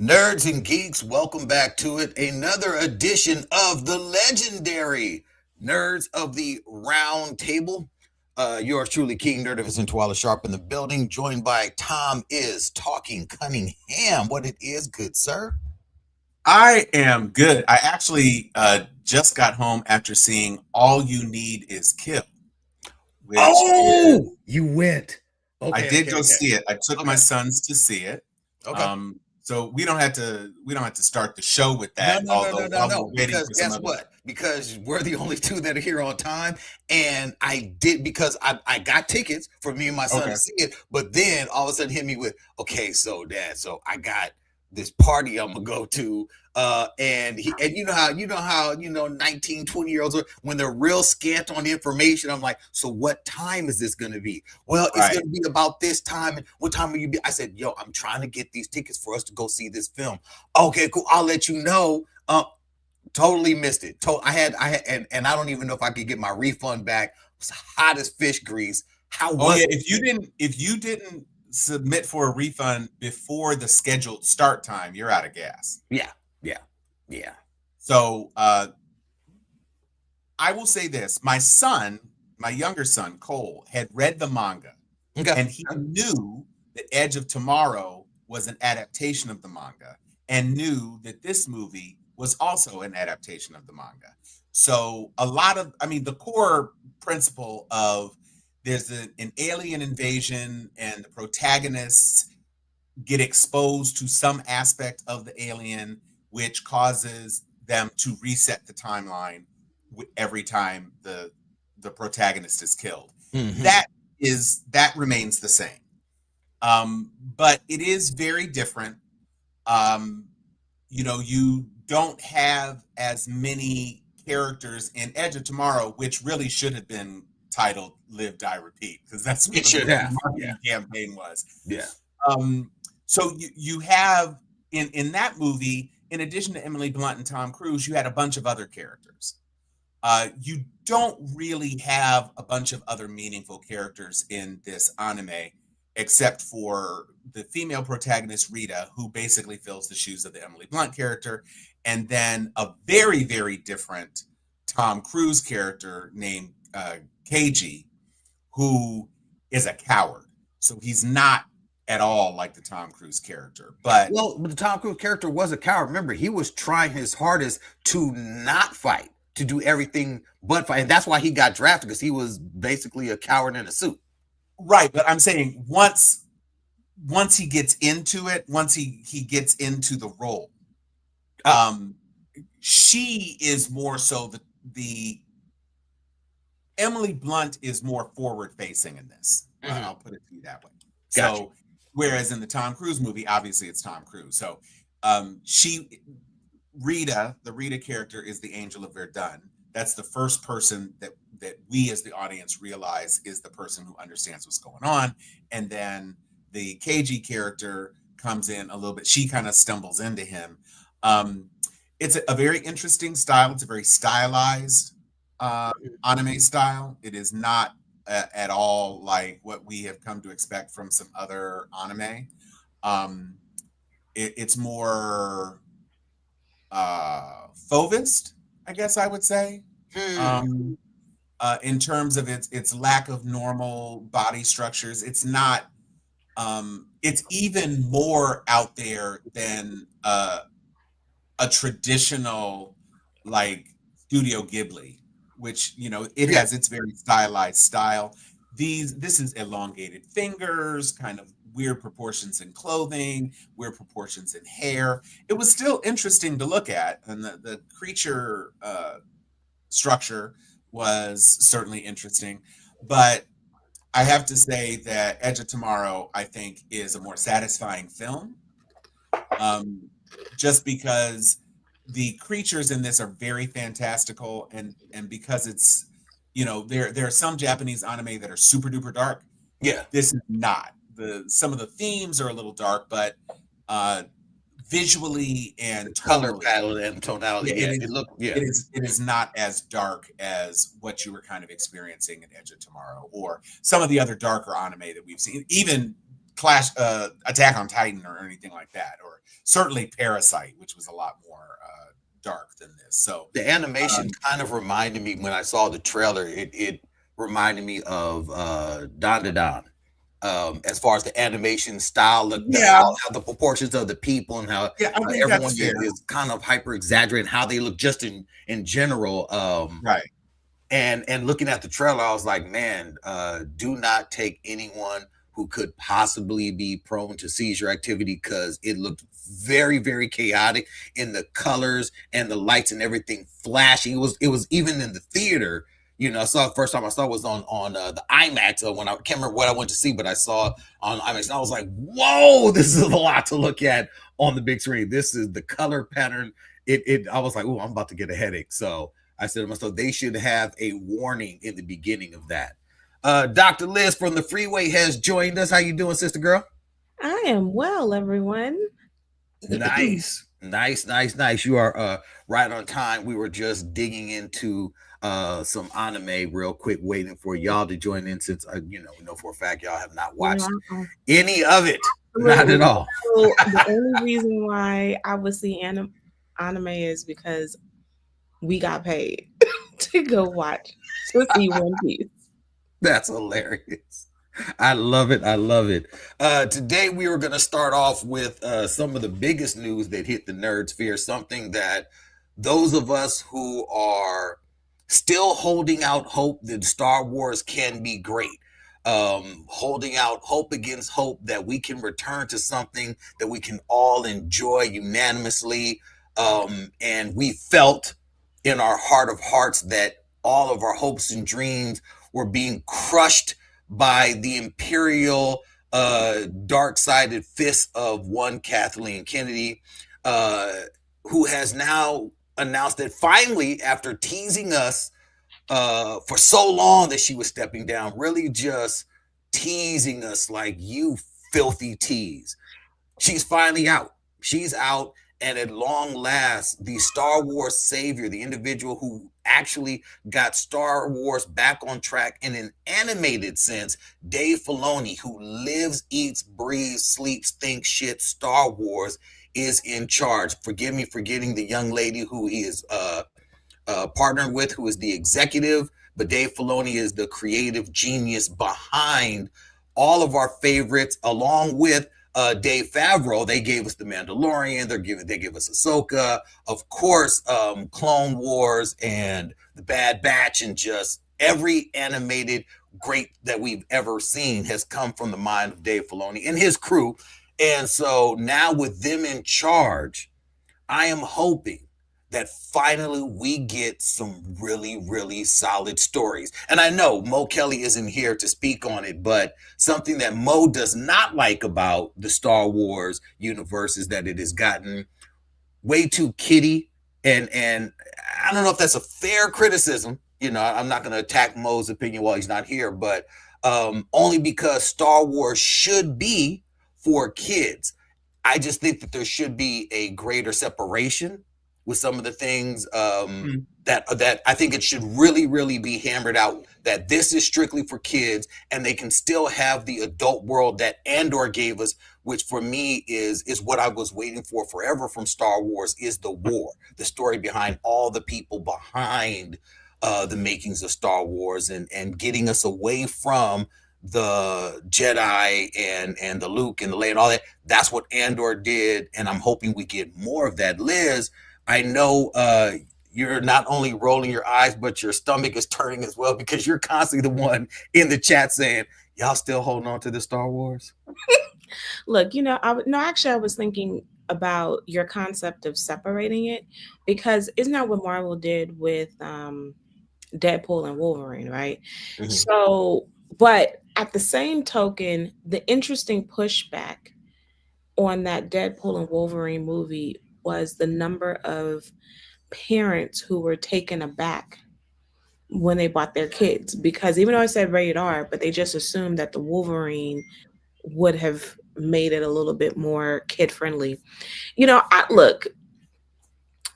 Nerds and geeks, welcome back to it. Another edition of the legendary Nerds of the Round Table. Yours truly, King Nerdificent Twala Sharp in the building, joined by Tom is Talking Cunningham. What it is, good sir? I am good. I actually just got home after seeing All You Need Is Kill, which is, Oh, you went. I Okay, did okay, go okay, see it. I took my okay, sons to see it. okay. So we don't have to start the show with No, that. no, no, no, Although no, while we're no. waiting Because for some guess other, what? Because we're the only two that are here on time. And I did because I got tickets for me and my son to okay, see it. But then all of a sudden hit me with, okay, so dad, so I got this party I'm gonna go to. And you know how 19, 20 year olds are when they're real scant on the information. I'm like, so what time is this gonna be? Well, it's right, gonna be about this time. And what time will you be? I said, yo, I'm trying to get these tickets for us to go see this film. Okay, cool. I'll let you know. Totally missed it. I had, and I don't even know if I could get my refund back. It was hot as fish grease. How oh was yeah. it? If you didn't submit for a refund before the scheduled start time, you're out of gas. Yeah, yeah, yeah. So I will say this: my younger son Cole, had read the manga. Okay. And he knew that Edge of Tomorrow was an adaptation of the manga and knew that this movie was also an adaptation of the manga. So the core principle of there's an alien invasion and the protagonists get exposed to some aspect of the alien, which causes them to reset the timeline every time the protagonist is killed. Mm-hmm. That remains the same, but it is very different. Um, you don't have as many characters in Edge of Tomorrow, which really should have been titled "Live, Die, Repeat" because that's It what should the have. Yeah, marketing campaign was. yeah. Um, so you have in that movie, in addition to Emily Blunt and Tom Cruise, you had a bunch of other characters. You don't really have a bunch of other meaningful characters in this anime, except for the female protagonist Rita, who basically fills the shoes of the Emily Blunt character, and then a very, very different Tom Cruise character named Keiji, who is a coward. So he's not at all like the Tom Cruise character, but Well, but the Tom Cruise character was a coward. Remember, he was trying his hardest to not fight, to do everything but fight, and that's why he got drafted because he was basically a coward in a suit. right. But I'm saying once he gets into it, once he gets into the role, Oh, um, she is more so the Emily Blunt is more forward facing in this. mhm. I'll put it to you that way. Gotcha. So whereas in the Tom Cruise movie, obviously it's Tom Cruise. So she the Rita character is the Angel of Verdun. That's the first person that we as the audience realize is the person who understands what's going on. And then the KG character comes in a little bit. She kind of stumbles into him. Um, it's a very interesting style. It's a very stylized uh, anime style. It is not at all like what we have come to expect from some other anime. Um, it's more fauvist, I guess I would say, Hmm. um, in terms of its lack of normal body structures. It's not. It's even more out there than a traditional like Studio Ghibli, which it Yeah. has its very stylized style. This is elongated fingers, kind of weird proportions in clothing, weird proportions in hair. It was still interesting to look at, and the creature structure was certainly interesting. But I have to say that Edge of Tomorrow, I think, is a more satisfying film, um, just because the creatures in this are very fantastical, and because it's there are some Japanese anime that are super duper dark. Yeah. This is not. The Some of the themes are a little dark, but uh, visually The and color tonally, palette and tonality. yeah, Yeah. It looked. Yeah. it is not as dark as what you were kind of experiencing in Edge of Tomorrow or some of the other darker anime that we've seen. Even Clash, Attack on Titan or anything like that, or certainly Parasite, which was a lot more dark than this. So The animation kind of reminded me when I saw the trailer. It reminded me of Don Da Don. As far as the animation style, yeah, how the proportions of the people and how yeah, I think everyone that's fair. is kind of hyper exaggerating how they look just in general. Right. And looking at the trailer, I was like, man, do not take anyone who could possibly be prone to seizure activity, because it looked very, very chaotic in the colors and the lights and everything flashing. It was even in the theater. I saw the first time I saw it was on the IMAX. When I can't remember what I went to see, but I saw on IMAX, and I was like, whoa, this is a lot to look at on the big screen. This is the color pattern. I was like, oh, I'm about to get a headache. So I said to myself, they should have a warning in the beginning of that. Dr. Liz from the Freeway has joined us. How you doing, sister girl? I am well, everyone. Nice, nice, nice, nice. You are right on time. We were just digging into some anime real quick, waiting for y'all to join in, since we know for a fact y'all have not watched any of it. Not at all. So the only reason why I would see anime is because we got paid to go watch to see One Piece. That's hilarious. I love it. I love it. Today we were going to start off with some of the biggest news that hit the nerd sphere, something that those of us who are still holding out hope that Star Wars can be great, holding out hope against hope that we can return to something that we can all enjoy unanimously. And we felt in our heart of hearts that all of our hopes and dreams were being crushed by the imperial dark-sided fist of one Kathleen Kennedy, who has now announced that finally, after teasing us for so long that she was stepping down, really just teasing us like, you filthy tease, she's finally out. She's out. And at long last, the Star Wars savior, the individual who actually got Star Wars back on track in an animated sense, Dave Filoni, who lives, eats, breathes, sleeps, thinks shit Star Wars, is in charge. Forgive me for getting the young lady who he is partnered with, who is the executive, but Dave Filoni is the creative genius behind all of our favorites, along with Dave Favreau. They gave us The Mandalorian. They give us Ahsoka, of course, Clone Wars and The Bad Batch, and just every animated great that we've ever seen has come from the mind of Dave Filoni and his crew. And so now with them in charge, I am hoping that finally we get some really, really solid stories. And I know Mo Kelly isn't here to speak on it, but something that Mo does not like about the Star Wars universe is that it has gotten way too kiddie. And I don't know if that's a fair criticism. I'm not going to attack Mo's opinion while he's not here, but only because Star Wars should be for kids. I just think that there should be a greater separation with some of the things that I think it should really, really be hammered out, that this is strictly for kids and they can still have the adult world that Andor gave us, which for me is what I was waiting for forever from Star Wars, is the war, the story behind all the people behind the makings of Star Wars, and getting us away from the Jedi and the Luke and the Leia and all that. That's what Andor did, and I'm hoping we get more of that. Liz, I know you're not only rolling your eyes, but your stomach is turning as well, because you're constantly the one in the chat saying, y'all still holding on to the Star Wars? Look, actually, I was thinking about your concept of separating it, because isn't that what Marvel did with Deadpool and Wolverine, right? Mhm. So, but at the same token, the interesting pushback on that Deadpool and Wolverine movie was the number of parents who were taken aback when they bought their kids, because even though I said rated R, but they just assumed that the Wolverine would have made it a little bit more kid friendly. Look,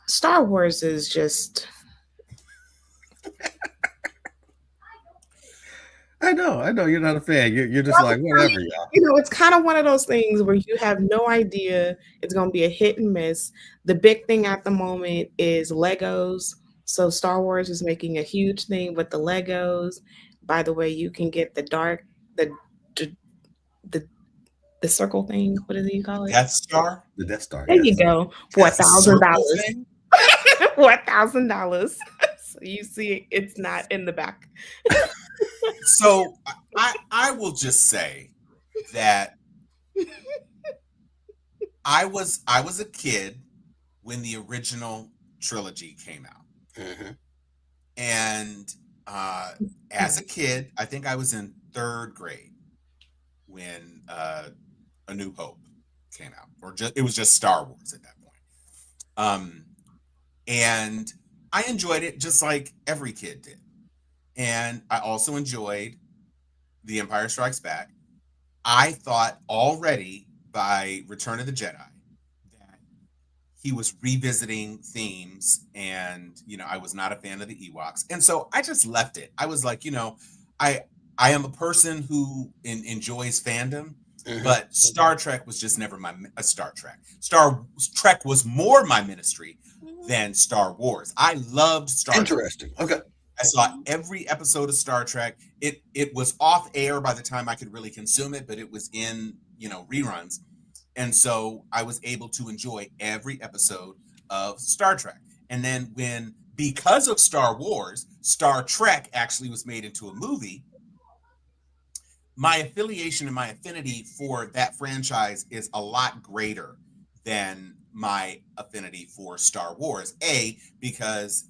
Star Wars is just I know. You're not a fan. You're just like whatever, y'all. It's kind of one of those things where you have no idea it's going to be a hit and miss. The big thing at the moment is Legos. So Star Wars is making a huge thing with the Legos. By the way, you can get the the the circle thing. What do you call it? Death Star. The Death Star. There Yes. you go. For That's a circle $1,000. thing? $1,000. So you see, it's not in the back. So I will just say that I was a kid when the original trilogy came out. Mm-hmm. And as a kid, I think I was in 3rd grade when A New Hope came out, or it was just Star Wars at that point. And I enjoyed it just like every kid did. And I also enjoyed The Empire Strikes Back. I thought already by Return of the Jedi that he was revisiting themes, and I was not a fan of the Ewoks, and so I just left it. I was like, I am a person who enjoys fandom, but Star Trek was just never my Star Trek. Star Trek was more my ministry than Star Wars. I loved Star Trek. Interesting. Okay. I saw every episode of Star Trek. It was off air by the time I could really consume it, but it was in reruns, and so I was able to enjoy every episode of Star Trek. And then because of Star Wars, Star Trek actually was made into a movie, my affiliation and my affinity for that franchise is a lot greater than my affinity for Star Wars. Because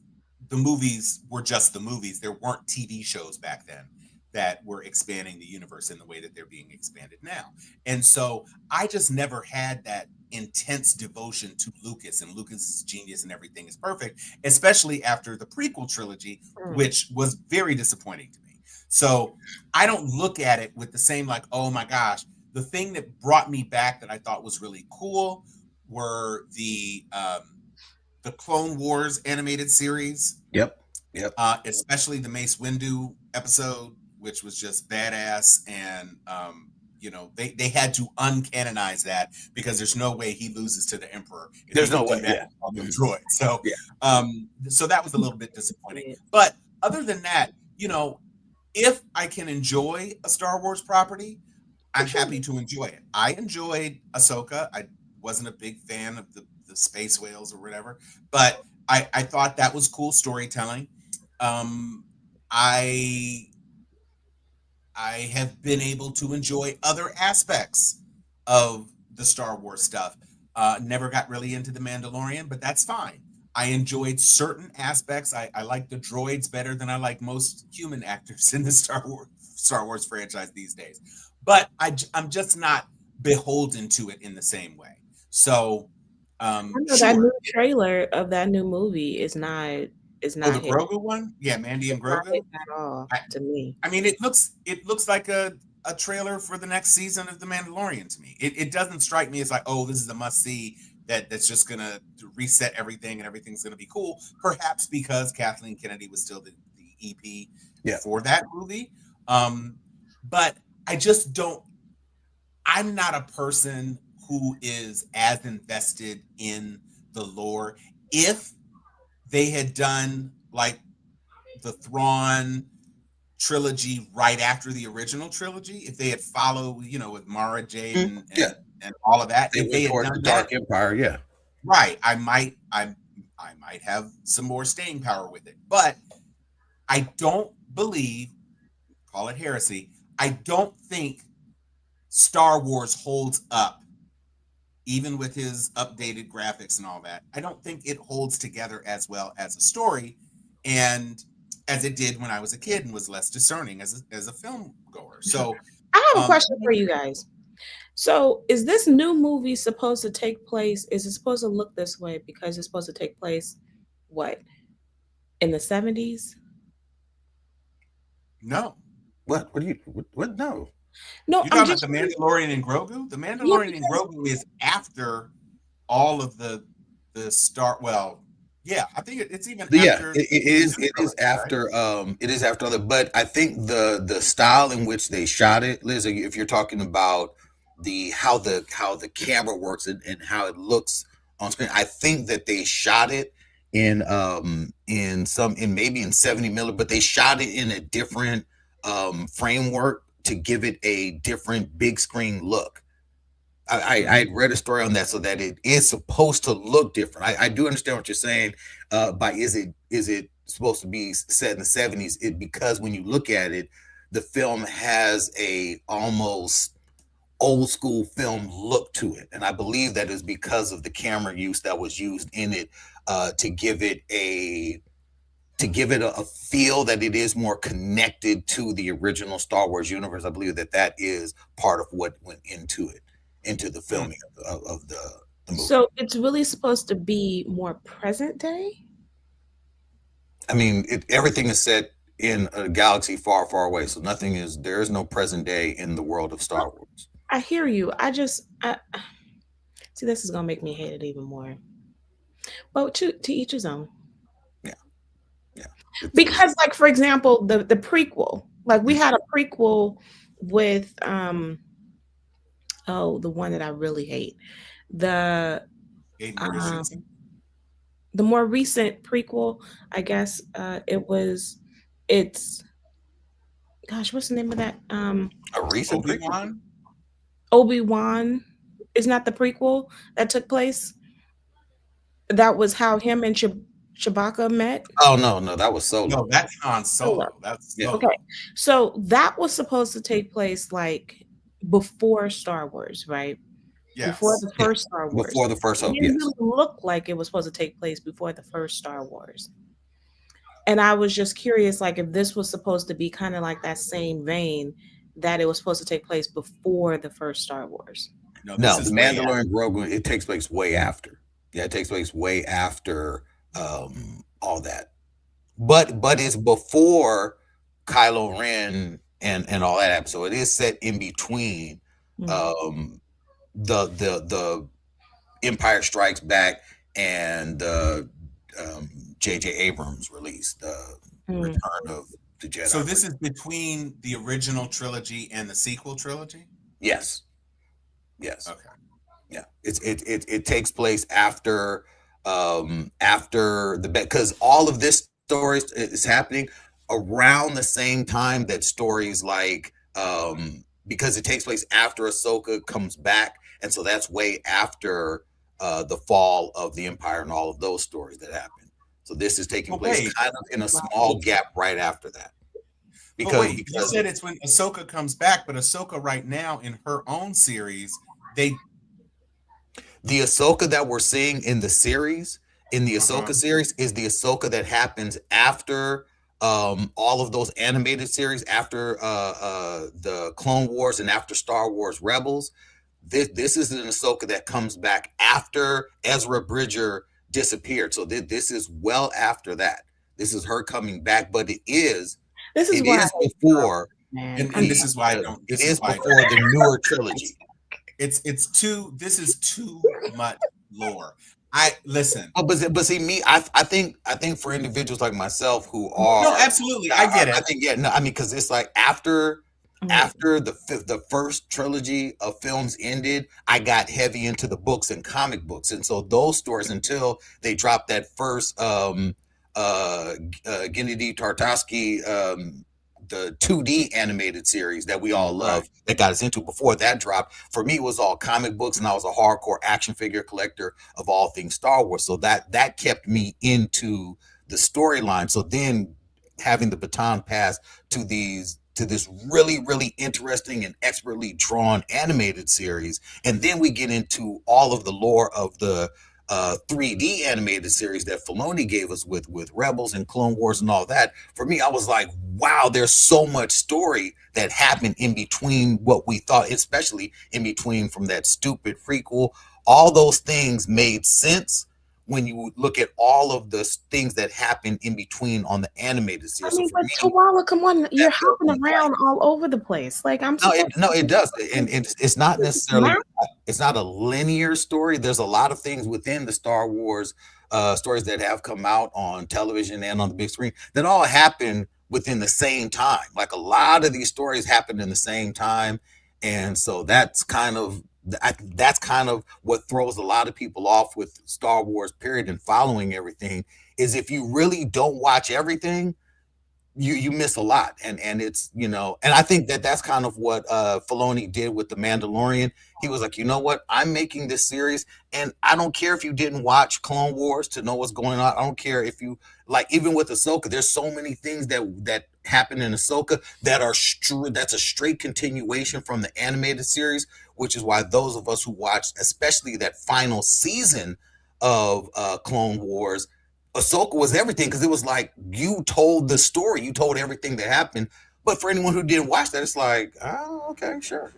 the movies were just the movies. There weren't TV shows back then that were expanding the universe in the way that they're being expanded now. And so I just never had that intense devotion to Lucas, and Lucas's genius and everything is perfect, especially after the prequel trilogy, which was very disappointing to me. So I don't look at it with the same, like, oh my gosh. The thing that brought me back that I thought was really cool were the Clone Wars animated series. Yep. Especially the Mace Windu episode, which was just badass. And, they had to uncanonize that because there's no way he loses to the Emperor. There's no way. On the droid. So, so that was a little bit disappointing. But other than that, if I can enjoy a Star Wars property, I'm happy to enjoy it. I enjoyed Ahsoka. I wasn't a big fan of the space whales or whatever, but I thought that was cool storytelling. I have been able to enjoy other aspects of the Star Wars stuff. Never got really into The Mandalorian, but that's fine. I enjoyed certain aspects. I like the droids better than I like most human actors in the Star Wars franchise these days. But I'm just not beholden to it in the same way. So I know that new trailer of that new movie is not the Grogu one? Yeah, Mandy and Grogu. At all to me. I mean, it looks like a trailer for the next season of The Mandalorian to me. It doesn't strike me as like, oh, this is a must see that's just gonna reset everything and everything's gonna be cool. Perhaps because Kathleen Kennedy was still the EP for that movie. But I just don't. I'm not a person who is as invested in the lore. If they had done like the Thrawn trilogy right after the original trilogy, if they had followed, with Mara Jade and all of that, if they had done the Dark Empire, right, I might have some more staying power with it. But I don't believe, call it heresy, I don't think Star Wars holds up, even with his updated graphics and all that. I don't think it holds together as well as a story, and as it did when I was a kid and was less discerning as a film goer. So I have a question for you guys. So is this new movie supposed to take place? Is it supposed to look this way because it's supposed to take place, what, in the 70s? No. What do you? What? No. No, you're talking about the Mandalorian and Grogu. The Mandalorian and Grogu is after all of the Star. Well, Yeah, I think it's even Yeah, after it is right? after it is after other, but I think the style in which they shot it, Liz, if you're talking about how the camera works and how it looks on screen, I think that they shot it in maybe in 70 millimeter, but they shot it in a different framework to give it a different big screen look. I read a story on that, so that it is supposed to look different. I do understand what you're saying. By is it supposed to be set in the 70s? It because when you look at it, the film has a almost old school film look to it, and I believe that is because of the camera use that was used in it to give it a feel that it is more connected to the original Star Wars universe. I believe that that is part of what went into it, into the Mm. filming of the movie. So it's really supposed to be more present day? I mean, everything is set in a galaxy far, far away, so there is no present day in the world of Star Wars. I hear you. I see this is gonna make me hate it even more. But to each his own. Yeah, yeah. Because like for example, the prequel. Like we had a prequel with the one that I really hate. The Aiden um Christensen. the more recent prequel, I guess it's gosh, what's the name of that? A recent prequel. Obi-Wan. Obi-Wan is not the prequel that took place. That was how him and Chewbacca met. Oh no, that was Solo. No, that's Han Solo. That's Yeah. Solo. Okay. So that was supposed to take place like before Star Wars, right? Before Yes. the first Star Wars. Before the first It Hope, didn't yes. really look like it was supposed to take place before the first Star Wars. And I was just curious, like, if this was supposed to be kind of like that same vein, that it was supposed to take place before the first Star Wars. No, No, this the is way after. Mandalorian Grogu, it takes place way after. Yeah, it takes place way after all that. But it's before Kylo Ren and all that happened. So it is set in between the Empire Strikes Back and J.J. Abrams release, the Return of the Jedi. So this is between the original trilogy and the sequel trilogy? Yes. Yes. Okay. Yeah. It takes place after the because all of this story is happening around the same time that stories like because it takes place after Ahsoka comes back, and so that's way after the fall of the Empire and all of those stories that happen. So this is taking place kind of in a small gap right after that. Because you said it's when Ahsoka comes back, but Ahsoka right now in her own series, the Ahsoka that we're seeing in the series, in the Ahsoka series, is the Ahsoka that happens after all of those animated series, after the Clone Wars and after Star Wars Rebels. This is an Ahsoka that comes back after Ezra Bridger disappeared. So this is well after that. This is her coming back, but it is before, and this is why I don't. It is before the newer trilogy. This is too much lore. Listen. Oh, but see me, I think for individuals like myself who are no, absolutely, I get it. I think I mean because it's like after the first trilogy of films ended, I got heavy into the books and comic books, and so those stories until they dropped that first Gennady Tartakovsky the 2D animated series that we all love that got us into. Before that dropped, for me, it was all comic books, and I was a hardcore action figure collector of all things Star Wars. So that kept me into the storyline. So then having the baton pass to this really, really interesting and expertly drawn animated series, and then we get into all of the lore of the 3D animated series that Filoni gave us with Rebels and Clone Wars and all that. For me, I was like, wow, there's so much story that happened in between what we thought, especially in between from that stupid prequel. All those things made sense when you look at all of the things that happened in between on the animated series. I mean, but Tawala, come on, you're hopping around all over the place. Like I'm it does, and it's not necessarily it's not a linear story. There's a lot of things within the Star Wars stories that have come out on television and on the big screen that all happen within the same time. Like a lot of these stories happen in the same time, and so that's kind of what throws a lot of people off with Star Wars. Period, and following everything is if you really don't watch everything, you miss a lot, and it's, and I think that's kind of what Filoni did with the Mandalorian. He was like, you know what, I'm making this series, and I don't care if you didn't watch Clone Wars to know what's going on. I don't care if you, like, even with Ahsoka, there's so many things that happen in Ahsoka that are that's a straight continuation from the animated series, which is why those of us who watched especially that final season of Clone Wars, Ahsoka was everything, because it was like you told the story, you told everything that happened. But for anyone who didn't watch that, it's like, oh, okay, sure.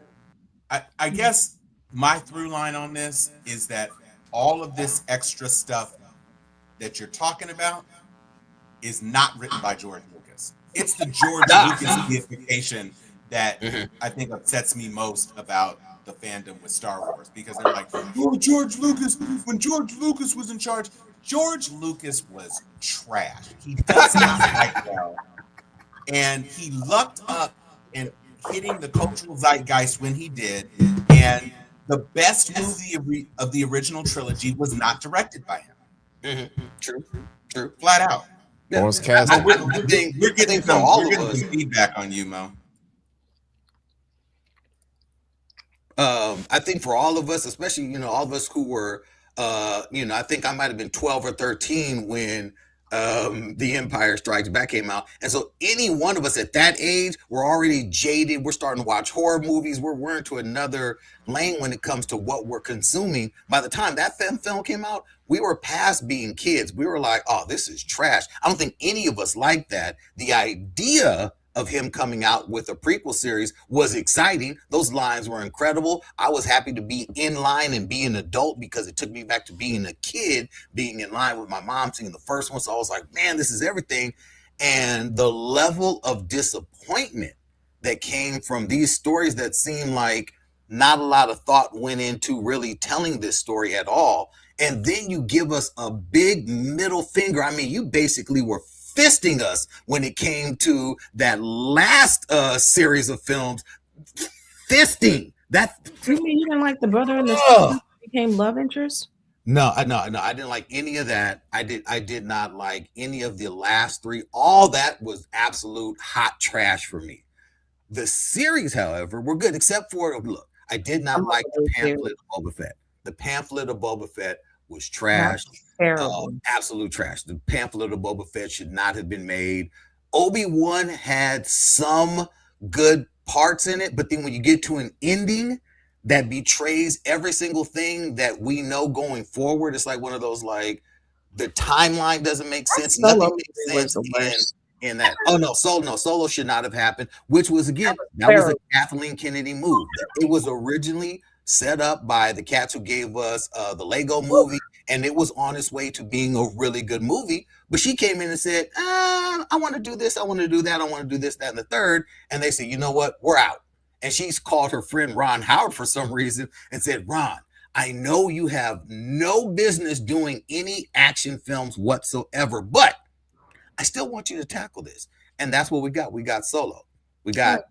I guess my through line on this is that all of this extra stuff that you're talking about is not written by George Lucas. It's the George Lucas deification that I think upsets me most about the fandom with Star Wars, because they're like, oh, George Lucas, when George Lucas was in charge. George Lucas was trash. He doesn't like well. And he lucked up in hitting the cultural zeitgeist when he did. And the best movie of the original trilogy was not directed by him. True. Flat out. Yeah. Was cast. We're getting some feedback on you, Mo. I think for all of us, especially, all of us who were, I think I might have been 12 or 13 when The Empire Strikes Back came out. And so any one of us at that age, we're already jaded. We're starting to watch horror movies. We're into another lane when it comes to what we're consuming. By the time that film came out, we were past being kids. We were like, oh, this is trash. I don't think any of us liked that. The idea of him coming out with a prequel series was exciting. Those lines were incredible. I was happy to be in line and be an adult, because it took me back to being a kid, being in line with my mom seeing the first one. So I was like, man, this is everything. And the level of disappointment that came from these stories that seemed like not a lot of thought went into really telling this story at all. And then you give us a big middle finger. I mean, you basically were fisting us when it came to that last series of films. Fisting that. You mean you didn't like the brother and the sister became love interest? No, I didn't like any of that. I did not like any of the last three. All that was absolute hot trash for me. The series, however, were good, except for, look, I did not like the pamphlet of Boba Fett. The pamphlet of Boba Fett was trash. Terrible. Absolute trash. The pamphlet of Boba Fett should not have been made. Obi-Wan had some good parts in it, but then when you get to an ending that betrays every single thing that we know going forward, it's like one of those, like, the timeline doesn't make sense. Nothing makes sense in that. Oh no, Solo should not have happened, which was, again, that was a Kathleen Kennedy move. It was originally set up by the cats who gave us the Lego movie, and it was on its way to being a really good movie. But she came in and said, I want to do this, I want to do that, I want to do this, that, and the third. And they said, you know what, we're out. And she's called her friend Ron Howard for some reason and said, Ron, I know you have no business doing any action films whatsoever, but I still want you to tackle this. And that's what we got. We got Solo. We got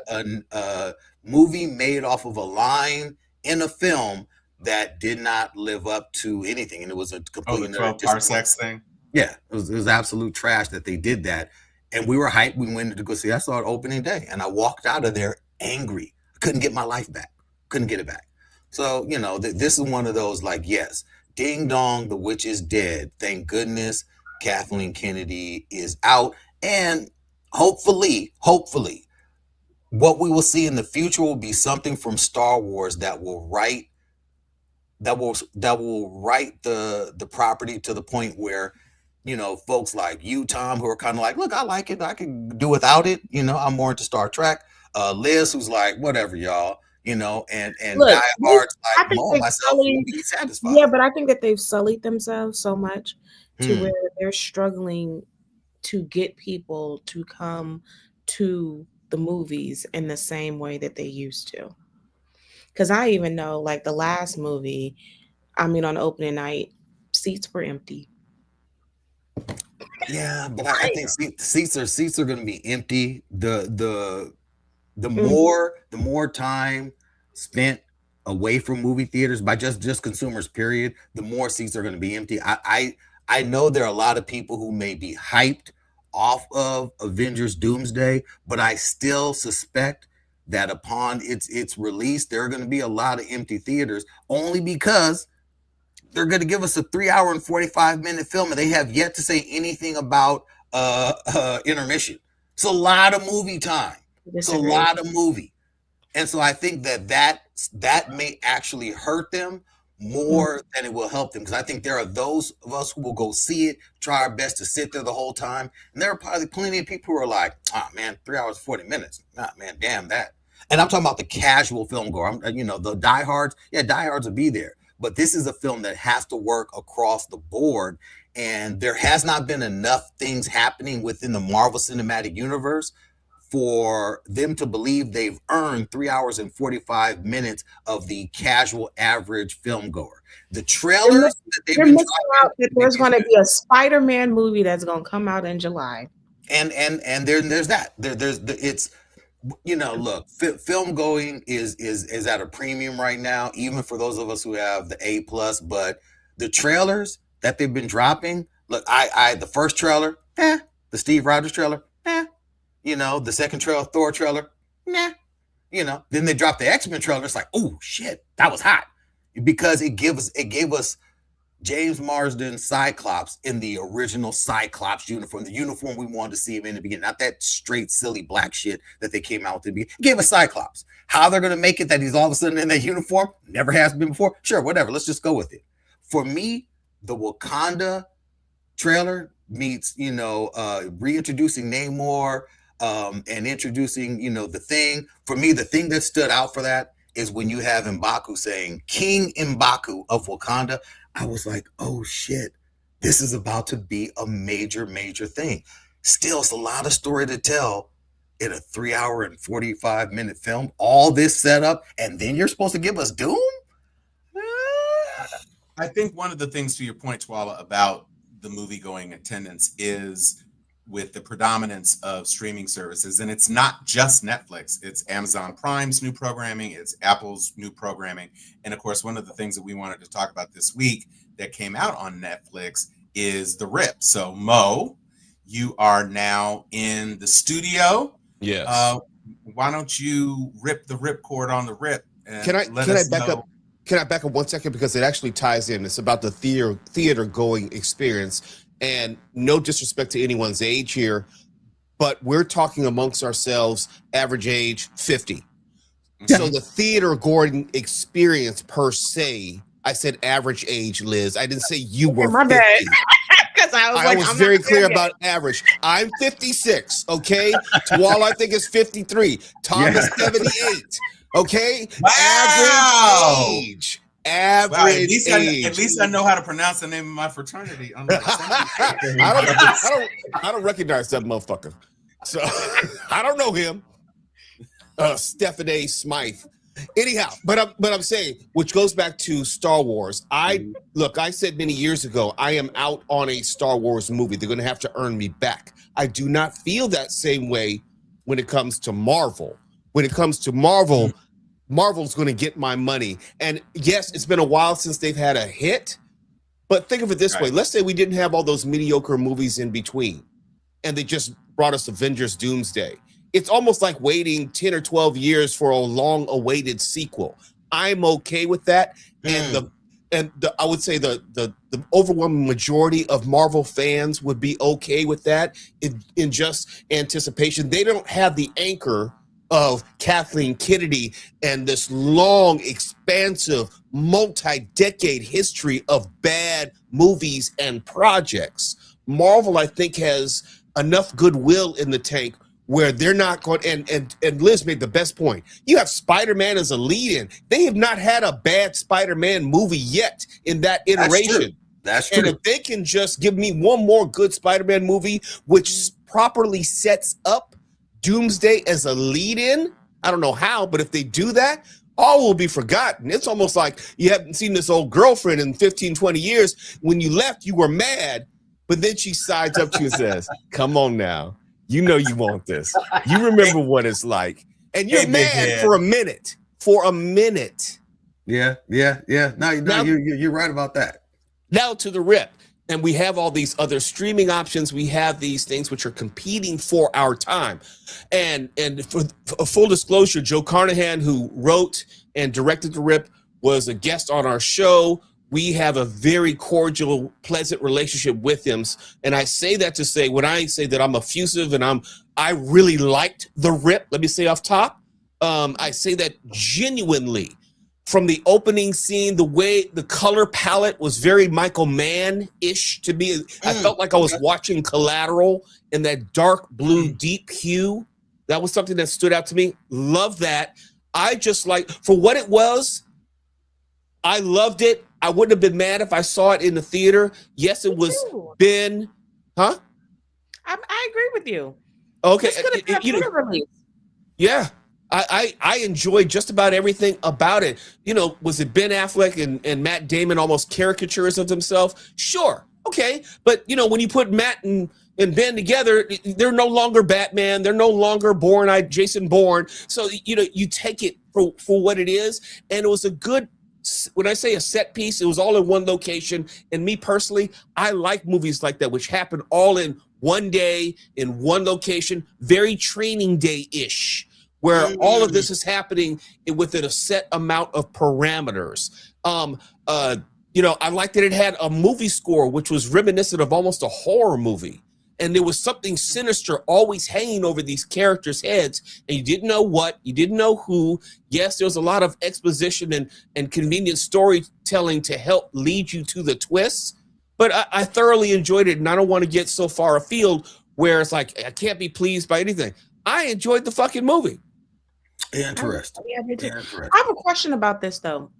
a movie made off of a line in a film that did not live up to anything, and it was a completely 12 parsecs thing. Yeah, it was absolute trash that they did that, and we were hyped. We went to go see. I saw it opening day, and I walked out of there angry. I couldn't get my life back. Couldn't get it back. So this is one of those, like, yes, ding dong, the witch is dead. Thank goodness Kathleen Kennedy is out, and hopefully, what we will see in the future will be something from Star Wars that will write the property to the point where, folks like you, Tom, who are kind of like, look, I like it, I can do without it. I'm more into Star Trek. Liz, who's like, whatever, y'all. And look, Die Hard's like, Mo, myself will be satisfied. Yeah, but I think that they've sullied themselves so much to where they're struggling to get people to come to the movies in the same way that they used to. Because I even know, like, the last movie, I mean, on opening night, seats were empty. Yeah, but I think seats are going to be empty. The Mhm. more time spent away from movie theaters by just consumers, period, the more seats are going to be empty. I know there are a lot of people who may be hyped off of Avengers Doomsday, but I still suspect that upon its release, there are going to be a lot of empty theaters, only because they're going to give us a 3 hour and 45 minute film, and they have yet to say anything about intermission. It's a lot of movie time. It's a Disagree. lot of movie. And so I think that may actually hurt them more than it will help them, because I think there are those of us who will go see it, try our best to sit there the whole time, and there are probably plenty of people who are like, "Oh man, 3 hours 40 minutes, nah, man, damn that." And I'm talking about the casual film goer. The diehards. Yeah, diehards will be there, but this is a film that has to work across the board, and there has not been enough things happening within the Marvel Cinematic Universe for them to believe they've earned 3 hours and 45 minutes of the casual average film goer. The trailers that they've You're been missing out that there's going to be a Spider-Man movie that's going to come out in July. and there's that. It's look, film going is at a premium right now, even for those of us who have the A+. But the trailers that they've been dropping, look, I the first trailer, the Steve Rogers trailer, the second trailer, Thor trailer, nah. Then they dropped the X-Men trailer. It's like, oh shit, that was hot, because it gave us James Marsden Cyclops in the original Cyclops uniform, the uniform we wanted to see him in the beginning, not that straight silly black shit that they came out with. It gave us Cyclops. How they're going to make it that he's all of a sudden in that uniform, never has been before, sure, whatever, let's just go with it. For me, the Wakanda trailer meets reintroducing Namor, and introducing the Thing. For me, the thing that stood out for that is when you have M'Baku saying King M'Baku of Wakanda. I was like, oh shit, this is about to be a major thing. Still, it's a lot of story to tell in a 3 hour and 45 minute film. All this setup, and then you're supposed to give us Doom? I think one of the things, to your point, Twala, about the movie going attendance is with the predominance of streaming services, and it's not just Netflix, it's Amazon Prime's new programming, it's Apple's new programming, and of course one of the things that we wanted to talk about this week that came out on Netflix is The Rip. So Mo, you are now in the studio. Yes. Why don't you rip the ripcord on The Rip? And Can I back up? Can I back up 1 second, because it actually ties in? It's about the theater going experience. And no disrespect to anyone's age here, but we're talking amongst ourselves, average age 50. So the theater going experience per se, I said average age, Liz. I didn't say you were 50. Because I was very clear about average. I'm 56, okay? Twala, I think, is 53. Tom is 78, okay? Wow. Average age. Average age. At least I know how to pronounce the name of my fraternity. I don't recognize that motherfucker. So I don't know him. Stephen A. Smythe. Anyhow, but I'm saying, which goes back to Star Wars. I said many years ago, I am out on a Star Wars movie. They're going to have to earn me back. I do not feel that same way when it comes to Marvel. When it comes to Marvel, Marvel's going to get my money. And yes, it's been a while since they've had a hit, but think of it this way. Let's say we didn't have all those mediocre movies in between, and they just brought us Avengers Doomsday. It's almost like waiting 10 or 12 years for a long-awaited sequel. I'm okay with that. And I would say the overwhelming majority of Marvel fans would be okay with that in just anticipation. They don't have the anchor of Kathleen Kennedy and this long, expansive, multi-decade history of bad movies and projects. Marvel, I think, has enough goodwill in the tank where they're not going, and Liz made the best point. You have Spider-Man as a lead-in. They have not had a bad Spider-Man movie yet in that iteration. That's true. And if they can just give me one more good Spider-Man movie, which properly sets up Doomsday as a lead-in, I don't know how, but if they do that, all will be forgotten. It's almost like you haven't seen this old girlfriend in 15, 20 years. When you left, you were mad, but then she sides up to you and says, come on now. You know you want this. You remember what it's like. And you're mad for a minute. For a minute. Yeah. No, you're right about that. Now to the rip. And we have all these other streaming options. We have these things which are competing for our time. And for full disclosure, Joe Carnahan, who wrote and directed The Rip, was a guest on our show. We have a very cordial, pleasant relationship with him. And I say that to say, when I say that I'm effusive and I really liked The Rip, let me say off top, I say that genuinely. From the opening scene, the way the color palette was very Michael Mann-ish to me. I felt like I was watching Collateral in that dark blue, deep hue. That was something that stood out to me. Love that. I just like, for what it was, I loved it. I wouldn't have been mad if I saw it in the theater. Yes, it was Ben. Huh? I agree with you. Okay. Release. Yeah. I enjoyed just about everything about it. Was it Ben Affleck and Matt Damon almost caricatures of themselves? Sure. Okay. But, when you put Matt and Ben together, they're no longer Batman. They're no longer Jason Bourne. So, you take it for what it is. And it was a good, when I say a set piece, it was all in one location. And me personally, I like movies like that, which happen all in one day, in one location, very Training Day-ish. Where all of this is happening within a set amount of parameters. I liked that it had a movie score, which was reminiscent of almost a horror movie. And there was something sinister always hanging over these characters' heads. And you didn't know what, you didn't know who. Yes, there was a lot of exposition and convenient storytelling to help lead you to the twists. But I thoroughly enjoyed it. And I don't want to get so far afield where it's like, I can't be pleased by anything. I enjoyed the fucking movie. Interesting. I have a question about this though.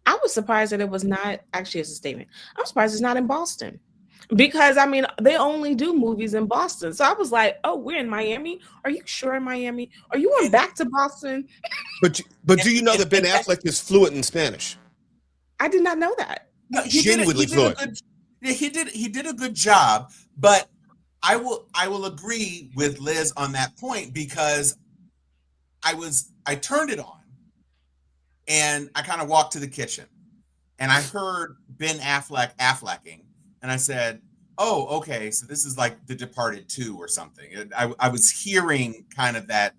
I was surprised that it was not actually as a statement. I'm surprised it's not in Boston because they only do movies in Boston. So I was like, oh, we're in Miami. Are you sure in Miami? Are you going back to Boston? But do you know that Ben Affleck is fluent in Spanish? I did not know that. No, genuinely fluent. He did a good job, but I will agree with Liz on that point because I turned it on and I kind of walked to the kitchen and I heard Ben Affleck Afflecking and I said, oh, okay, so this is like The Departed 2 or something. I was hearing kind of that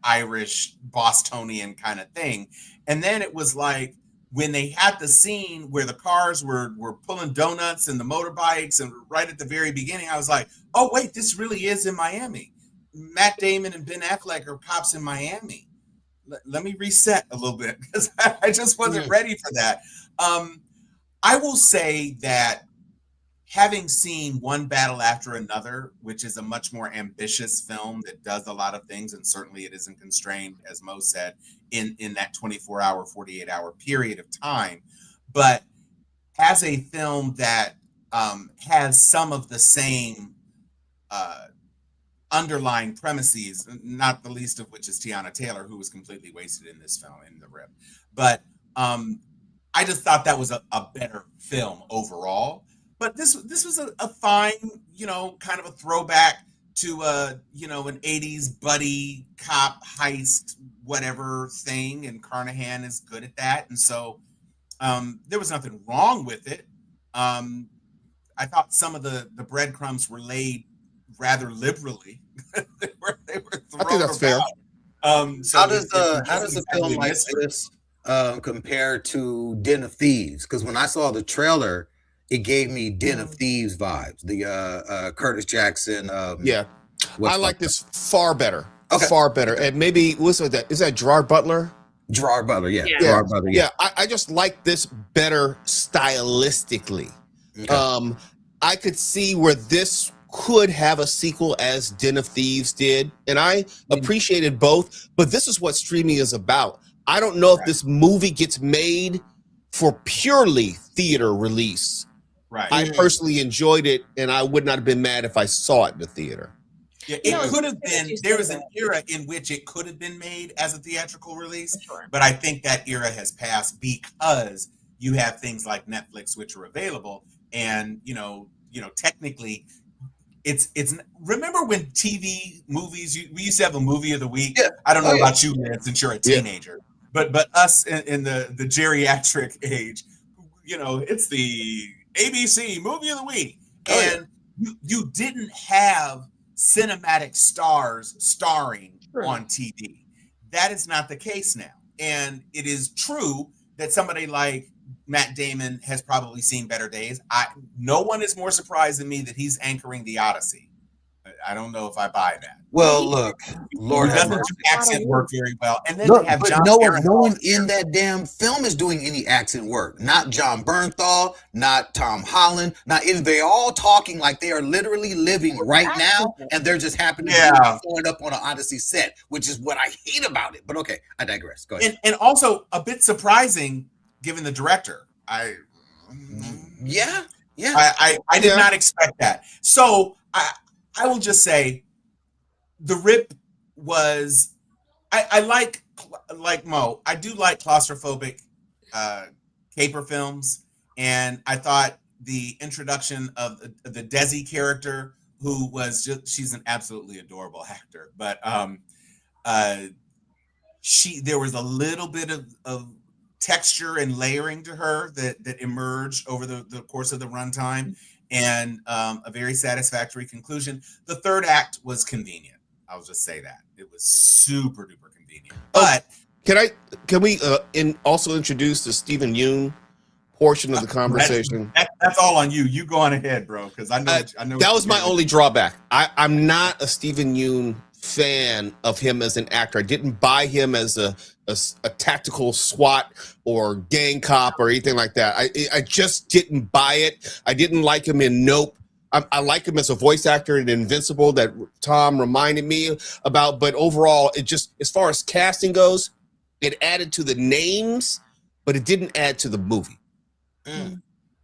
Irish Bostonian kind of thing. And then it was like when they had the scene where the cars were pulling donuts and the motorbikes and right at the very beginning, I was like, oh, wait, this really is in Miami. Matt Damon and Ben Affleck are cops in Miami. Let me reset a little bit because I just wasn't ready for that. I will say that having seen One Battle After Another, which is a much more ambitious film that does a lot of things, and certainly it isn't constrained, as Mo said, in that 24-hour, 48-hour period of time, but has a film that has some of the same underlying premises, not the least of which is Tiana Taylor, who was completely wasted in this film, in The Rip. But I just thought that was a better film overall. But this was a fine, kind of a throwback to an 80s buddy cop heist, whatever thing, and Carnahan is good at that. And so there was nothing wrong with it. I thought some of the breadcrumbs were laid rather liberally. they were thrown I think that's about. fair. So How does a film like this compare to Den of Thieves? Because when I saw the trailer, it gave me Den of Thieves vibes. The Curtis Jackson. I like this far better. Okay. Far better. And maybe what's that? Is that Gerard Butler? Gerard Butler, yeah. Gerard Butler, yeah. I just like this better stylistically. Okay. I could see where this could have a sequel as Den of Thieves did, and I appreciated both, but this is what streaming is about. I don't know if this movie gets made for purely theater release. Right. I personally enjoyed it, and I would not have been mad if I saw it in the theater. Yeah, You know, it it's could have interesting that been. you There say was an that, era in which it could have been made as a theatrical release, for sure. but I think that era has passed because you have things like Netflix, which are available, and technically, it's. Remember when TV movies? We used to have a movie of the week. Yeah. I don't Oh know yeah. about you, man, since you're a Yeah. teenager, but us in the geriatric age, it's the ABC movie of the week, Oh yeah. and you didn't have cinematic stars starring True. on TV. That is not the case now. And it is true that somebody like Matt Damon has probably seen better days. No one is more surprised than me that he's anchoring the Odyssey. I don't know if I buy that. Well, look, He Lord He have has doesn't mercy. do accent work very well. And then Look, to have but John no Barenthal one in that damn film is doing any accent work. Not John Bernthal, not Tom Holland, not either. They're all talking like they are literally living right now, and they're just happening to be showing up on an Odyssey set, which is what I hate about it. But okay, I digress. Go ahead. And also a bit surprising given the director. Yeah. I did not expect that. So I will just say the rip was I like Mo. I do like claustrophobic caper films, and I thought the introduction of the Desi character, who was she's an absolutely adorable actor, but there was a little bit of texture and layering to her that emerged over the course of the runtime, and a very satisfactory conclusion. The third act was convenient. I'll just say that it was super duper convenient. But can we also introduce the Stephen Yeun portion of the conversation? That's all on you. You go on ahead, bro, because I know that was my only drawback. I'm not a Stephen Yeun fan of him as an actor. I didn't buy him as a tactical SWAT or gang cop or anything like that. I just didn't buy it. I didn't like him in Nope. I like him as a voice actor in Invincible that Tom reminded me about, but overall, it just, as far as casting goes, it added to the names, but it didn't add to the movie.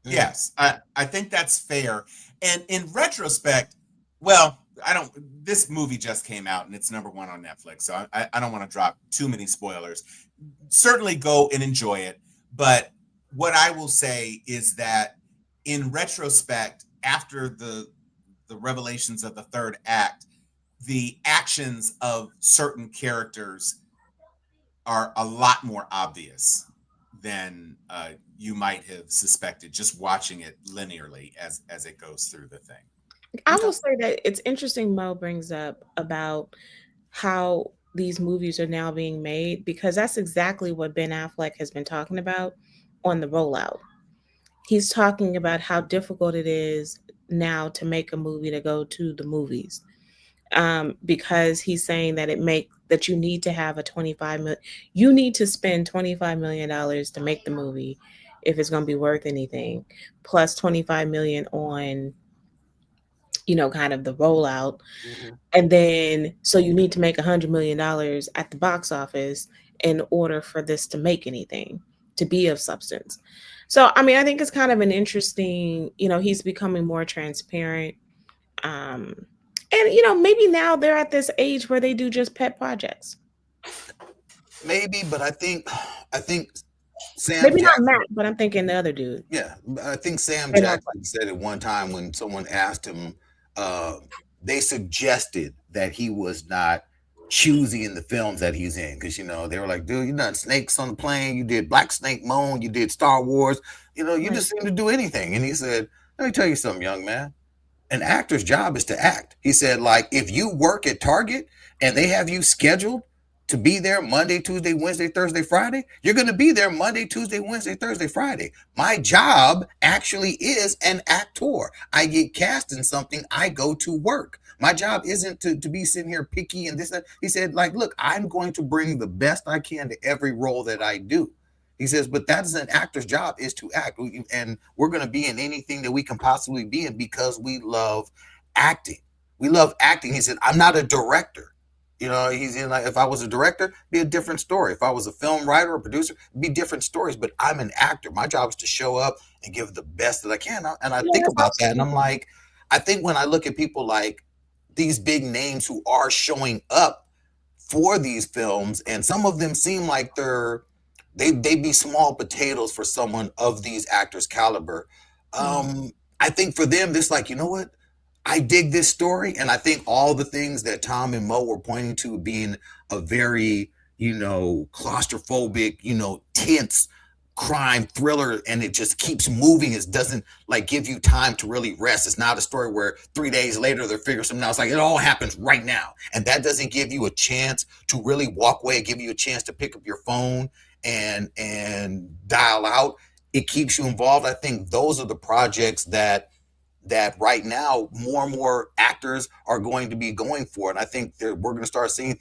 Yes, I think that's fair. And in retrospect, well, this movie just came out and it's #1 on Netflix, so I don't want to drop too many spoilers. Certainly go and enjoy it. But what I will say is that in retrospect, after the revelations of the third act, the actions of certain characters are a lot more obvious than you might have suspected just watching it linearly as it goes through the thing. I will say that it's interesting Mo brings up about how these movies are now being made, because that's exactly what Ben Affleck has been talking about on the rollout. He's talking about how difficult it is now to make a movie to go to the movies, because he's saying that that you need to have you need to spend $25 million to make the movie if it's going to be worth anything, plus 25 million on kind of the rollout. And then so you need to make $100 million at the box office in order for this to make anything, to be of substance. So I mean, I think it's kind of an interesting, he's becoming more transparent. And maybe now they're at this age where they do just pet projects. Maybe, but I think Sam Maybe Jackson, not Matt, but I'm thinking the other dude. yeah, I think Sam Ben Jackson said it one time when someone asked him, they suggested that he was not choosy in the films that he's in, because they were like, dude, you done Snakes on the Plane, you did Black Snake Moan, you did Star Wars, you just seem to do anything. And he said, let me tell you something, young man. An actor's job is to act. He said, like, if you work at Target and they have you scheduled to be there Monday, Tuesday, Wednesday, Thursday, Friday, you're going to be there Monday, Tuesday, Wednesday, Thursday, Friday. My job actually is an actor. I get cast in something, I go to work. My job isn't to be sitting here picky and this. He said, like, look, I'm going to bring the best I can to every role that I do. He says, but that's an actor's job, is to act. And we're going to be in anything that we can possibly be in because we love acting. We love acting. He said, I'm not a director. He's in, like, if I was a director, it'd be a different story. If I was a film writer or producer, it'd be different stories. But I'm an actor. My job is to show up and give the best that I can. And I think about that, and I'm like, I think when I look at people like these big names who are showing up for these films, and some of them seem like they'd be small potatoes for someone of these actors' caliber. I think for them, this like, you know what? I dig this story, and I think all the things that Tom and Mo were pointing to being a very, claustrophobic, tense crime thriller, and it just keeps moving. It doesn't like give you time to really rest. It's not a story where 3 days later they're figuring something out. It's like it all happens right now, and that doesn't give you a chance to really walk away. Give you a chance to pick up your phone and dial out. It keeps you involved. I think those are the projects that right now more and more actors are going to be going for. And I think that we're going to start seeing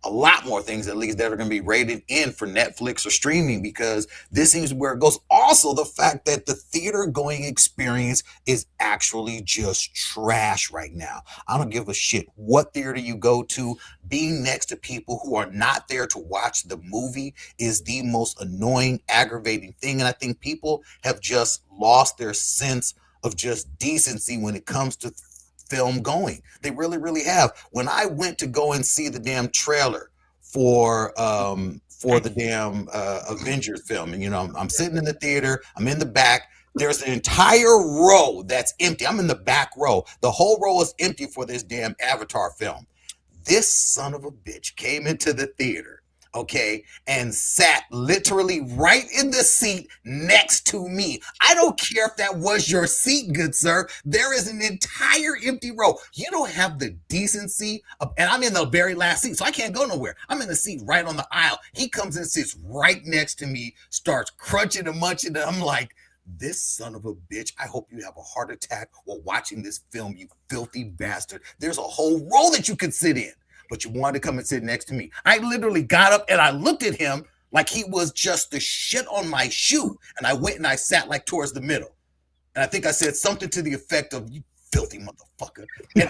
a lot more things at least, that are going to be rated in for Netflix or streaming, because this seems where it goes. Also, the fact that the theater going experience is actually just trash right now. I don't give a shit what theater you go to. Being next to people who are not there to watch the movie is the most annoying, aggravating thing. And I think people have just lost their sense of just decency when it comes to film going. They really, really have. When I went to go and see the damn trailer for the damn Avengers film, and I'm sitting in the theater, I'm in the back. There's an entire row that's empty. I'm in the back row. The whole row is empty for this damn Avatar film. This son of a bitch came into the theater, okay, and sat literally right in the seat next to me. I don't care if that was your seat, good sir. There is an entire empty row. You don't have the decency of, and I'm in the very last seat, so I can't go nowhere. I'm in the seat right on the aisle. He comes and sits right next to me, starts crunching and munching, and I'm like, this son of a bitch, I hope you have a heart attack while watching this film, you filthy bastard. There's a whole row that you could sit in, but you wanted to come and sit next to me. I literally got up and I looked at him like he was just the shit on my shoe. And I went and I sat like towards the middle. And I think I said something to the effect of, you filthy motherfucker. And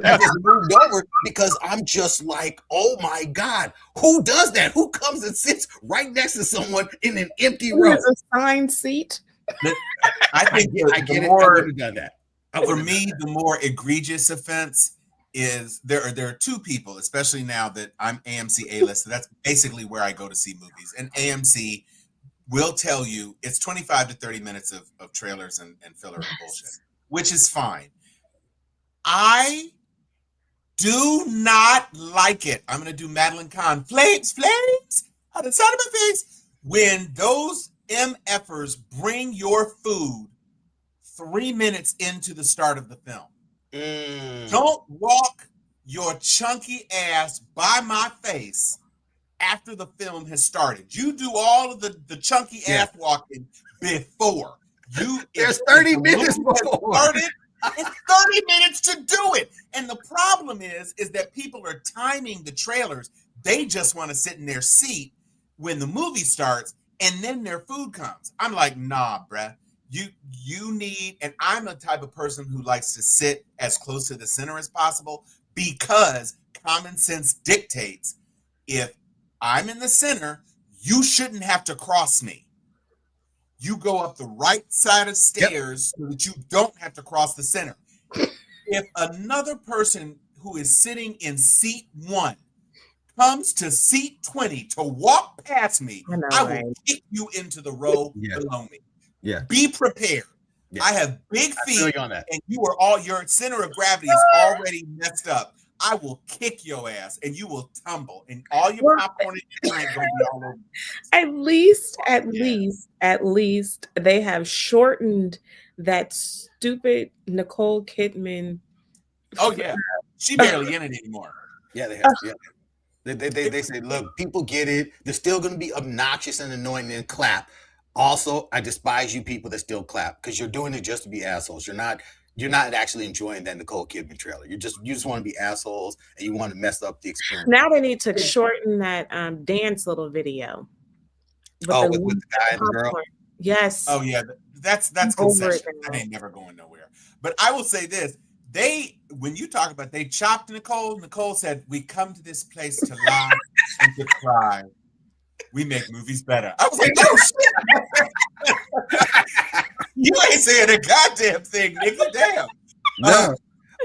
I just moved over because I'm just like, oh my God, who does that? Who comes and sits right next to someone in an empty row? It's a assigned seat. I think I get it. I would have done that. For me, the more egregious offense is there are two people, especially now that I'm AMC A-list. So that's basically where I go to see movies. And AMC will tell you it's 25 to 30 minutes of trailers and filler and bullshit, which is fine. I do not like it. I'm going to do Madeline Kahn. Flames on the side of my face. When those MFers bring your food 3 minutes into the start of the film. Don't walk your chunky ass by my face after the film has started. You do all of the chunky ass walking before. There's 30 minutes before. Started, it's 30 minutes to do it. And the problem is that people are timing the trailers. They just want to sit in their seat when the movie starts, and then their food comes. I'm like, nah, bruh. You need, and I'm the type of person who likes to sit as close to the center as possible, because common sense dictates if I'm in the center, you shouldn't have to cross me. You go up the right side of stairs so that you don't have to cross the center. If another person who is sitting in seat 1 comes to seat 20 to walk past me, I will kick you into the row below me. Yeah. Be prepared. Yeah. I have big feet, on that. and your center of gravity is already messed up. I will kick your ass, and you will tumble, and all your popcorn and your drink going to be all over. At least they have shortened that stupid Nicole Kidman. Oh yeah, she barely in it anymore. Yeah, they have. Yeah. They say, look, people get it. They're still going to be obnoxious and annoying and clap. Also, I despise you people that still clap, because you're doing it just to be assholes. You're not actually enjoying that Nicole Kidman trailer. You just want to be assholes, and you want to mess up the experience. Now they need to shorten that dance little video. With the guy and the girl. Yes. Oh yeah, that's concession. That ain't never going nowhere. But I will say this: when you talk about they chopped Nicole. Nicole said, "We come to this place to laugh and to cry. We make movies better." I was like, "Oh shit! You ain't saying a goddamn thing, nigga. Damn." No.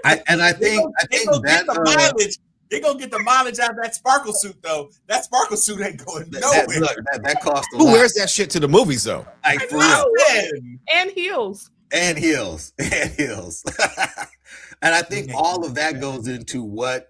I They think gonna get that the mileage. They gonna get the mileage out of that sparkle suit though. That sparkle suit ain't going nowhere. that cost a Who lot. wears that shit to the movies though? Like I for real. know. Man. And heels. And heels. And I think all of that goes into what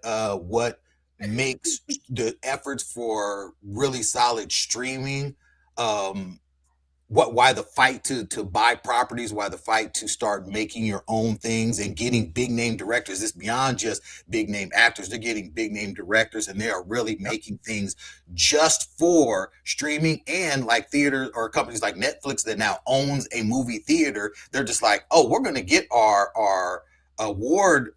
makes the efforts for really solid streaming, why the fight to buy properties, why the fight to start making your own things and getting big name directors. It's beyond just big name actors. They're getting big name directors, and they are really making things just for streaming. And like theaters or companies like Netflix that now owns a movie theater, they're just like, oh, we're going to get our award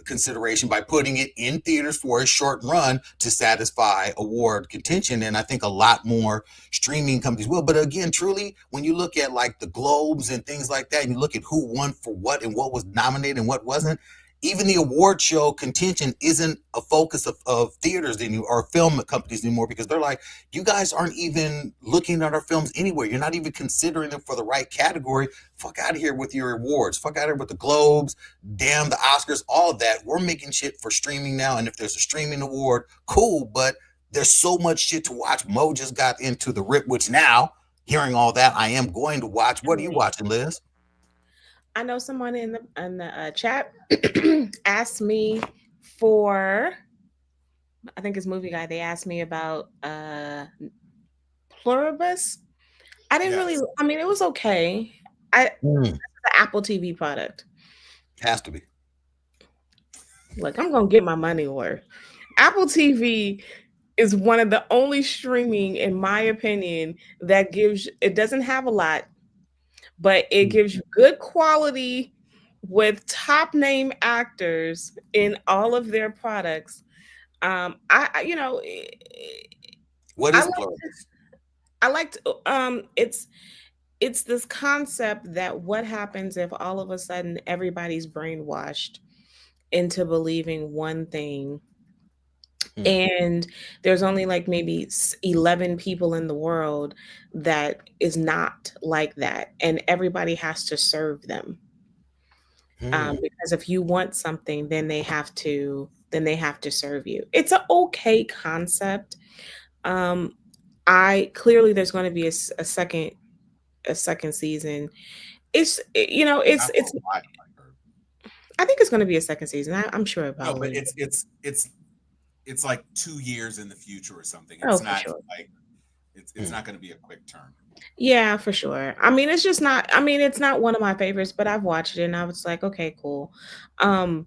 consideration by putting it in theaters for a short run to satisfy award contention. And I think a lot more streaming companies will. But again, truly, when you look at like the Globes and things like that, and you look at who won for what and what was nominated and what wasn't, even the award show contention isn't a focus of theaters anymore or film companies anymore, because they're like, you guys aren't even looking at our films anywhere. You're not even considering them for the right category. Fuck out of here with your awards. Fuck out of here with the Globes, damn the Oscars, all of that. We're making shit for streaming now. And if there's a streaming award, cool, but there's so much shit to watch. Mo just got into The Rip, which now, hearing all that, I am going to watch. What are you watching, Liz? I know someone in the chat asked me for, I think it's Movie Guy. They asked me about Pluribus. I didn't really. I mean, it was okay. This is an Apple TV product. Has to be. Look, I'm gonna get my money worth. Apple TV is one of the only streaming, in my opinion, that gives. It doesn't have a lot, but it gives you good quality with top name actors in all of their products. What is Pluribus? I liked it's this concept that what happens if all of a sudden everybody's brainwashed into believing one thing, and there's only like maybe 11 people in the world that is not like that, and everybody has to serve them. Because if you want something, then they have to serve you. It's an okay concept. I clearly there's going to be a second season. I think it's going to be a second season. I'm sure it probably. No, but it's like 2 years in the future or something. It's not like it's not going to be a quick turn. Yeah, for sure. I mean, it's just not. I mean, it's not one of my favorites, but I've watched it and I was like, okay, cool. I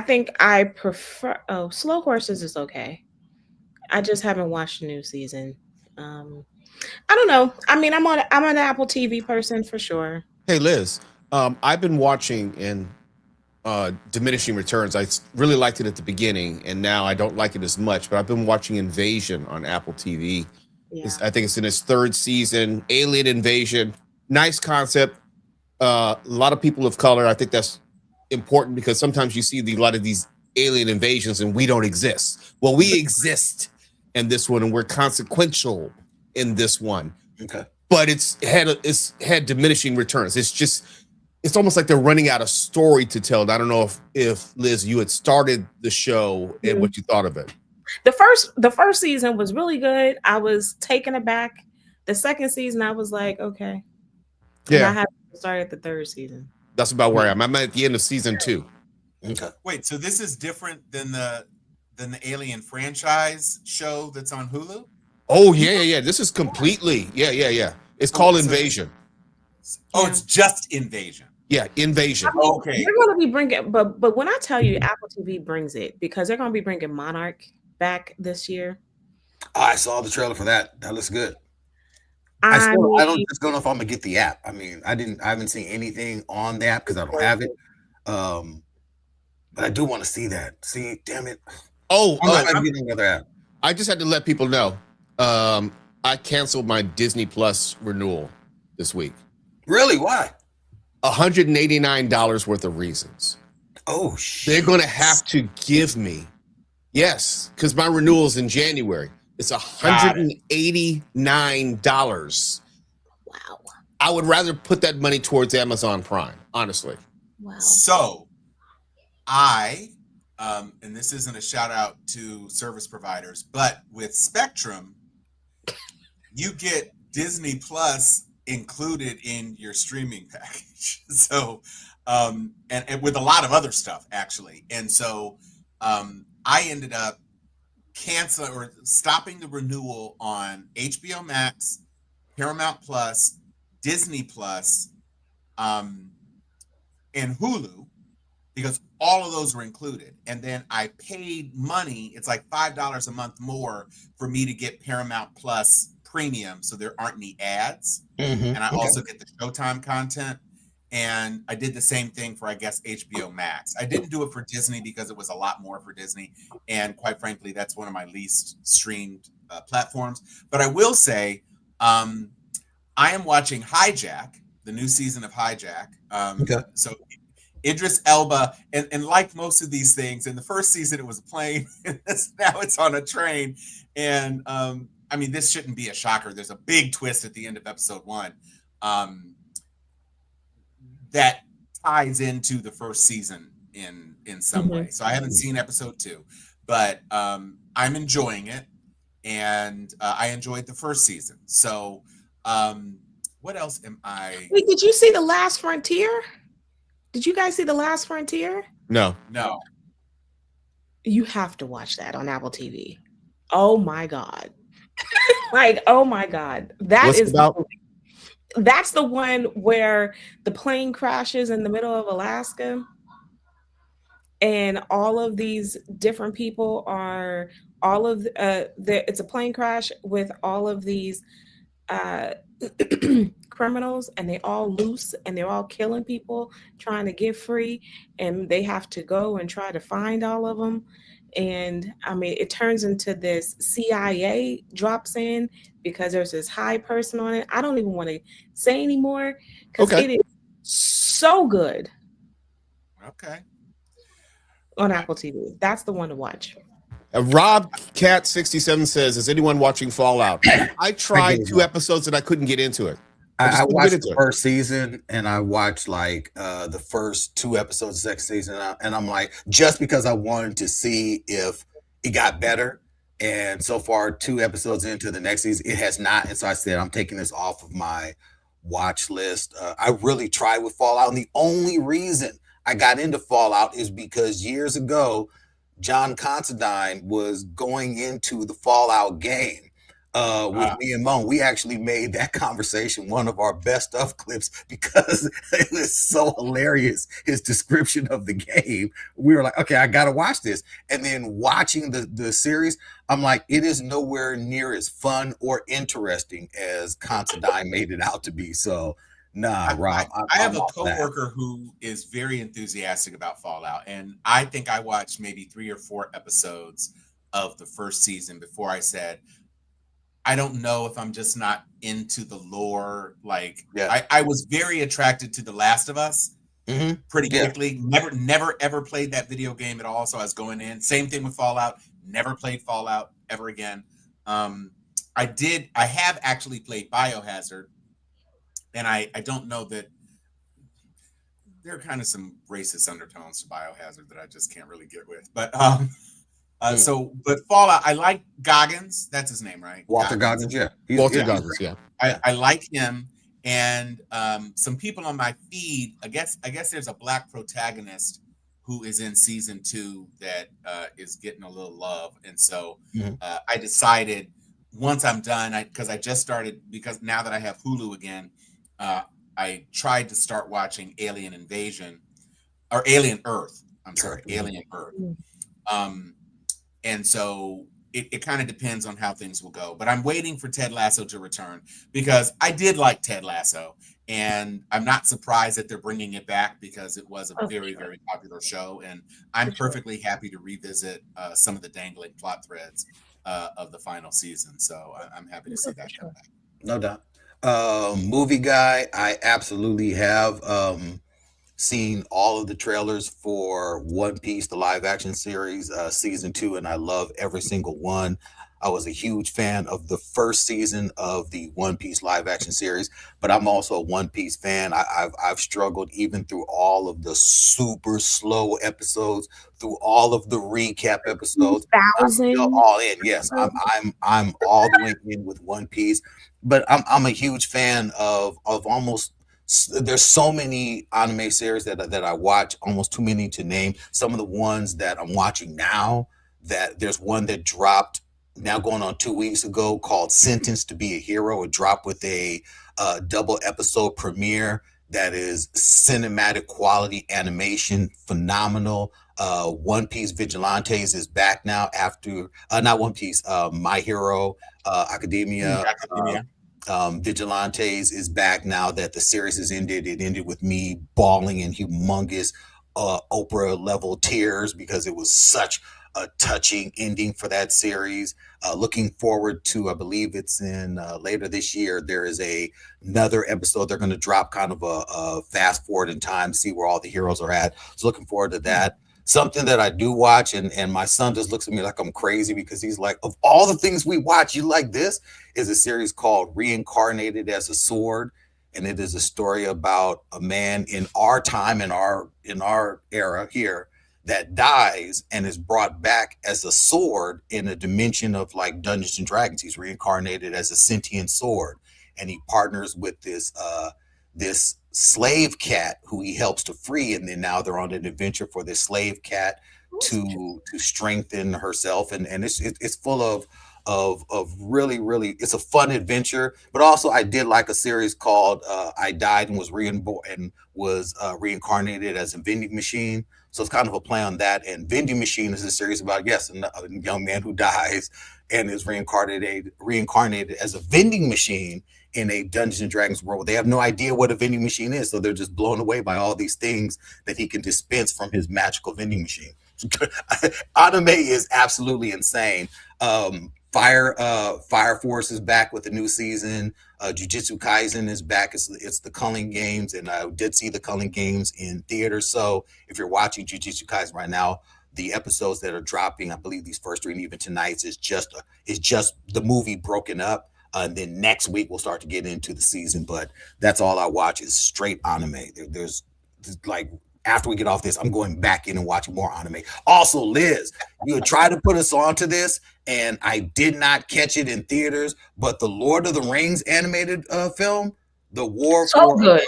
think I prefer. Oh, Slow Horses is okay. I just haven't watched the new season. I don't know. I mean, I'm an Apple TV person for sure. Hey, Liz, I've been watching in diminishing returns. I really liked it at the beginning, and now I don't like it as much. But I've been watching Invasion on Apple TV. Yeah. I think it's in its third season. Alien invasion, nice concept. A lot of people of color. I think that's important because sometimes you see a lot of these alien invasions and we don't exist. Well, we exist in this one, and we're consequential in this one. Okay, but it's had diminishing returns. It's almost like they're running out of story to tell. And I don't know if Liz, you had started the show and what you thought of it. The first season was really good. I was taken aback. The second season, I was like, okay. Yeah. And I haven't started the third season. That's about where I am. I'm at the end of season 2. Okay. Wait, so this is different than the Alien franchise show that's on Hulu? Oh, yeah. This is completely, yeah. It's called Invasion. Oh, it's just Invasion. Yeah, Invasion. I mean, Okay. They're going to be bringing, but when I tell you Apple TV brings it, because they're going to be bringing Monarch back this year. I saw the trailer for that. That looks good. I I don't know if I'm gonna get the app. I mean, I haven't seen anything on the app because I don't have it. But I do want to see that. See, damn it. I'm getting another app. I just had to let people know. I canceled my Disney Plus renewal this week. Really? Why? $189 worth of reasons. Oh shit. They're gonna have to give me, yes, because my renewal is in January. It's $189. Wow. I would rather put that money towards Amazon Prime, honestly. Wow. So And this isn't a shout out to service providers, but with Spectrum, you get Disney Plus included in your streaming package. So, and with a lot of other stuff actually. And so, I ended up canceling or stopping the renewal on HBO Max, Paramount Plus, Disney Plus, and Hulu, because all of those were included. And then I paid money, it's like $5 a month more for me to get Paramount Plus Premium, so there aren't any ads. And I also get the Showtime content. And I did the same thing for, I guess, HBO Max. I didn't do it for Disney because it was a lot more for Disney. And quite frankly, that's one of my least streamed platforms. But I will say, I am watching Hijack, the new season of Hijack. So Idris Elba, and like most of these things, in the first season it was a plane, and now it's on a train. And I mean, this shouldn't be a shocker. There's a big twist at the end of episode 1 that ties into the first season in some way. So I haven't seen episode 2, but I'm enjoying it, and I enjoyed the first season. So what else am I? Wait, did you see The Last Frontier? Did you guys see The Last Frontier? No. You have to watch that on Apple TV. Oh my God. Like, oh my God. What's it about? That's the one where the plane crashes in the middle of Alaska, and all of these different people are it's a plane crash with all of these criminals, and they all loose, and they're all killing people trying to get free, and they have to go and try to find all of them. And I mean, it turns into this CIA drops in because there's this high person on it. I don't even want to say anymore because it is so good. Okay. On Apple TV. That's the one to watch. Rob Cat 67 says, "Is anyone watching Fallout?" I tried 2 episodes and I couldn't get into it. I watched the first season, and I watched like the first 2 episodes of the second season, and I'm like, just because I wanted to see if it got better. And so far, 2 episodes into the next season, it has not. And so I said, I'm taking this off of my watch list. I really tried with Fallout, and the only reason I got into Fallout is because years ago, John Considine was going into the Fallout game with me and Moan. We actually made that conversation one of our best of clips because it was so hilarious, his description of the game. We were like, okay, I gotta watch this. And then watching the series, I'm like, it is nowhere near as fun or interesting as Considine made it out to be. So nah, Rob. I have a coworker who is very enthusiastic about Fallout, and I think I watched maybe 3 or 4 episodes of the first season before I said, I don't know if I'm just not into the lore. Like, I was very attracted to The Last of Us pretty quickly. Never ever played that video game at all. So I was going in. Same thing with Fallout. Never played Fallout ever again. I have actually played Biohazard. And I don't know that there are kind of some racist undertones to Biohazard that I just can't really get with. But but Fallout, I like Goggins. That's his name, right? Walter Goggins, yeah. Walter Goggins, yeah. I like him. And some people on my feed, I guess there's a Black protagonist who is in season 2 that is getting a little love. And so I decided once I'm done, because I just started, because now that I have Hulu again, I tried to start watching Alien Invasion or Alien Earth. I'm sorry, Alien Earth. And so it kind of depends on how things will go. But I'm waiting for Ted Lasso to return because I did like Ted Lasso. And I'm not surprised that they're bringing it back because it was a very, very popular show. And I'm perfectly happy to revisit some of the dangling plot threads of the final season. So I'm happy to see that come back. No doubt. Movie guy, I absolutely have seen all of the trailers for One Piece, the live action series, season 2, and I love every single one. I was a huge fan of the first season of the One Piece live action series, but I'm also a One Piece fan. I've struggled even through all of the super slow episodes, through all of the recap episodes. I'm still 2000. all in. Yes, I'm all the way in with One Piece, but I'm a huge fan of almost. There's so many anime series that I watch, almost too many to name. Some of the ones that I'm watching now, that there's one that dropped now going on 2 weeks ago called Sentenced to Be a Hero. It dropped with a double episode premiere that is cinematic quality animation, phenomenal. One Piece Vigilantes is back now after not One Piece, My Hero Academia. Academia. Vigilantes is back now that the series has ended. It ended with me bawling in humongous Oprah level tears because it was such a touching ending for that series. Looking forward to, I believe it's in later this year, there is another episode they're going to drop, kind of a fast forward in time, see where all the heroes are at. So looking forward to that. Something that I do watch, and my son just looks at me like I'm crazy because he's like, of all the things we watch, you like this? Is a series called Reincarnated as a Sword. And it is a story about a man in our time, in our era here, that dies and is brought back as a sword in a dimension of like Dungeons and Dragons. He's reincarnated as a sentient sword, and he partners with this slave cat who he helps to free, and then now they're on an adventure for this slave cat to strengthen herself, and it's full of really, it's a fun adventure. But also I did like a series called I Died and Was reincarnated as a vending machine. So it's kind of a play on that. And Vending Machine is a series about, yes, a young man who dies and is reincarnated as a vending machine in a Dungeons and Dragons world. They have no idea what a vending machine is, so they're just blown away by all these things that he can dispense from his magical vending machine. Anime is absolutely insane. Fire Force is back with a new season. Jujutsu Kaisen is back. It's the Culling Games, and I did see the Culling Games in theater. So if you're watching Jujutsu Kaisen right now, the episodes that are dropping, I believe these first three, and even tonight's, is just the movie broken up. And then next week we'll start to get into the season. But that's all I watch is straight anime. There's like, after we get off this, I'm going back in and watching more anime. Also, Liz, you had tried to put us onto this, and I did not catch it in theaters, but the Lord of the Rings animated film, The War So good.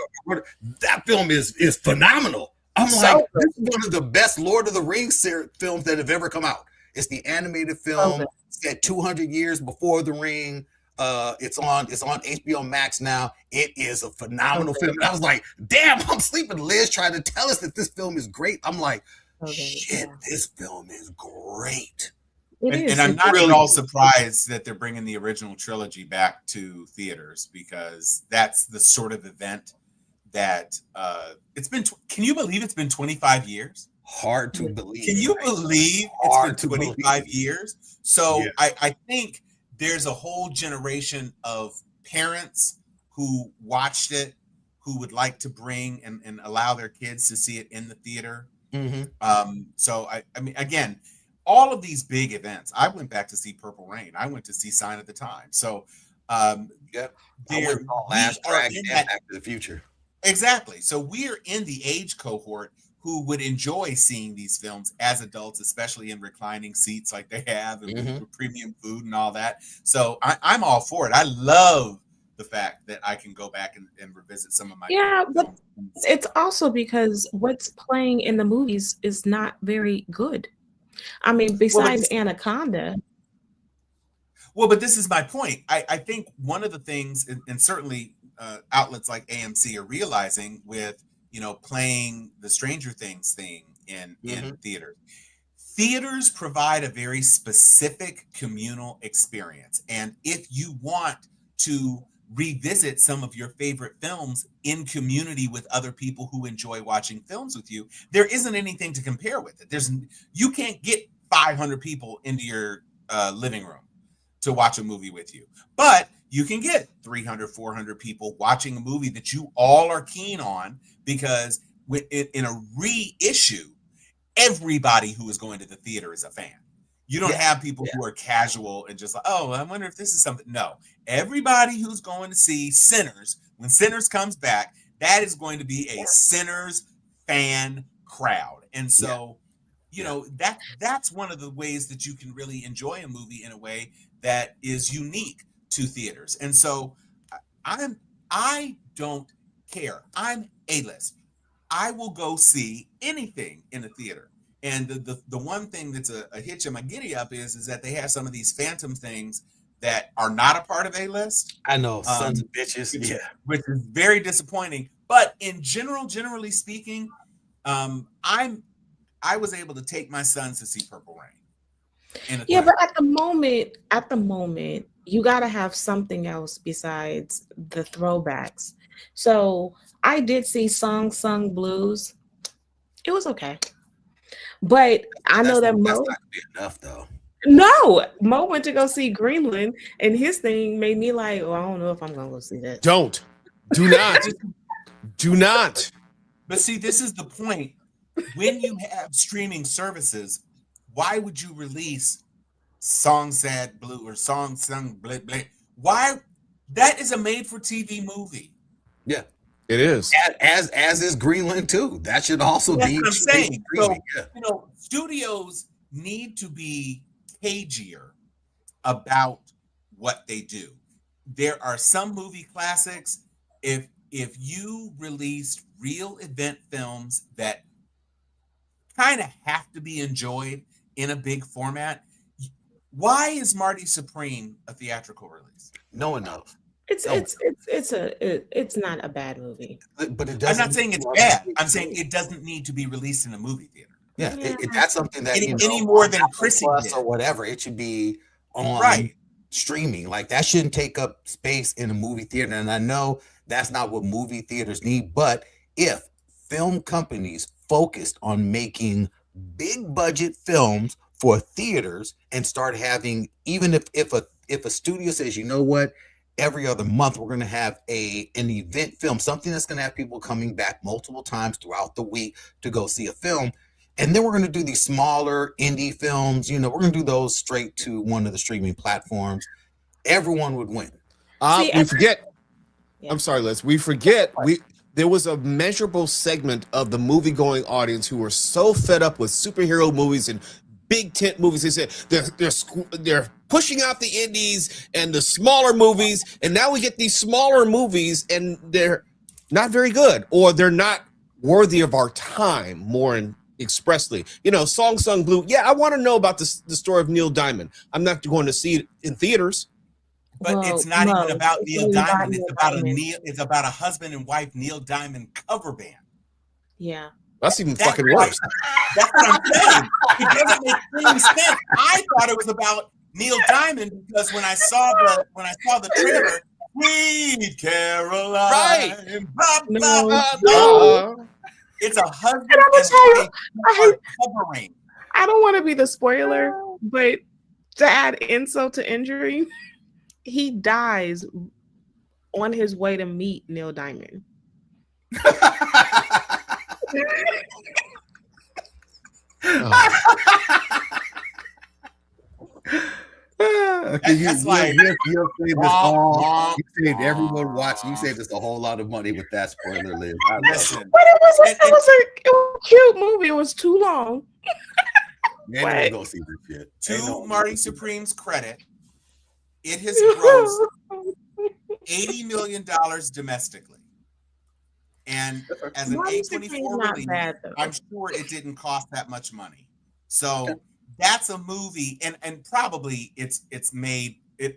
that film is phenomenal. I'm So like, good. this is one of the best Lord of the Rings films that have ever come out. It's the animated film good. set 200 years before the ring. It's on HBO Max now. It is a phenomenal film. And I was like, damn, I'm sleeping. Liz trying to tell us that this film is great. I'm like, shit, this film is great. And I'm not at all surprised that they're bringing the original trilogy back to theaters, because that's the sort of event that it's been. Can you believe it's been 25 years? Hard to believe. Can you believe it's been 25 years? So yeah. I think there's a whole generation of parents who watched it, who would like to bring and allow their kids to see it in the theater. Mm-hmm. So I mean, again, all of these big events. I went back to see Purple Rain. I went to see Sign of the Times. So Last Dragon and Back to the Future. Exactly. So we're in the age cohort who would enjoy seeing these films as adults, especially in reclining seats like they have, and with premium food and all that. So I'm all for it. I love the fact that I can go back and revisit some of my but it's also because what's playing in the movies is not very good. I mean, besides Anaconda. Well, but this is my point. I think one of the things, and certainly outlets like AMC are realizing with, playing the Stranger Things thing in theaters. Theaters provide a very specific communal experience. And if you want to revisit some of your favorite films in community with other people who enjoy watching films with you, there isn't anything to compare with it. You can't get 500 people into your living room to watch a movie with you, but you can get 300, 400 people watching a movie that you all are keen on, because in a reissue, everybody who is going to the theater is a fan. You don't have people who are casual and just like, oh, I wonder if this is something. No, everybody who's going to see Sinners, when Sinners comes back, that is going to be a Sinners fan crowd. And so, you know, that's one of the ways that you can really enjoy a movie in a way that is unique to theaters. And so I don't care. I'm A-list. I will go see anything in a theater. And the one thing that's a hitch in my giddy up is that they have some of these phantom things that are not a part of A-list. I know, sons of bitches. Which is very disappointing. But in generally speaking, I was able to take my sons to see Purple Rain. But at the moment, you got to have something else besides the throwbacks. So I did see Song Sung Blues. It was okay. But I know that Mo. That's not gonna be enough, though. No, Mo went to go see Greenland, and his thing made me like, oh, I don't know if I'm gonna go see that. Do not. But see, this is the point. When you have streaming services, why would you release Song Sad Blue or Song Sung Blah Blah? Why? That is a made-for-TV movie. Yeah. It is. As is Greenland too. That should also be. What I'm saying. So, you know, studios need to be cagier about what they do. There are some movie classics. If you released real event films that kind of have to be enjoyed in a big format, why is Marty Supreme a theatrical release? No one knows. It's not a bad movie. But it doesn't. I'm not saying it's bad. I'm saying it doesn't need to be released in a movie theater. Yeah, that's something that any more than Chrissy did or whatever. It should be on streaming. Like that shouldn't take up space in a movie theater. And I know that's not what movie theaters need. But if film companies focused on making big budget films for theaters and start having, even if a studio says, you know what, every other month we're going to have an event film, something that's going to have people coming back multiple times throughout the week to go see a film, and then we're going to do these smaller indie films, you know, we're going to do those straight to one of the streaming platforms, everyone would win. We forget. I'm sorry, Liz. We forget there was a measurable segment of the movie-going audience who were so fed up with superhero movies and big tent movies. They said they're pushing out the indies and the smaller movies, and now we get these smaller movies and they're not very good, or they're not worthy of our time. More expressly, you know, Song Sung Blue. Yeah, I want to know about the story of Neil Diamond. I'm not going to see it in theaters. But it's not even about Neil Diamond. It's about a husband and wife Neil Diamond cover band. Yeah. That's even fucking worse. That's what I'm saying. It doesn't make any sense. I thought it was about Neil Diamond because when I saw the trailer, Sweet Caroline. Right. No. It's a husband and wife covering. I don't want to be the spoiler, but to add insult to injury, he dies on his way to meet Neil Diamond. That's like you saved everyone watching. You saved us a whole lot of money with that spoiler, Liz. Listen, but it was a cute movie. It was too long. Man, go see this shit. To Marty Supreme's credit, it has grossed $80 million domestically. And as an A24 release, I'm sure it didn't cost that much money. So that's a movie, and probably it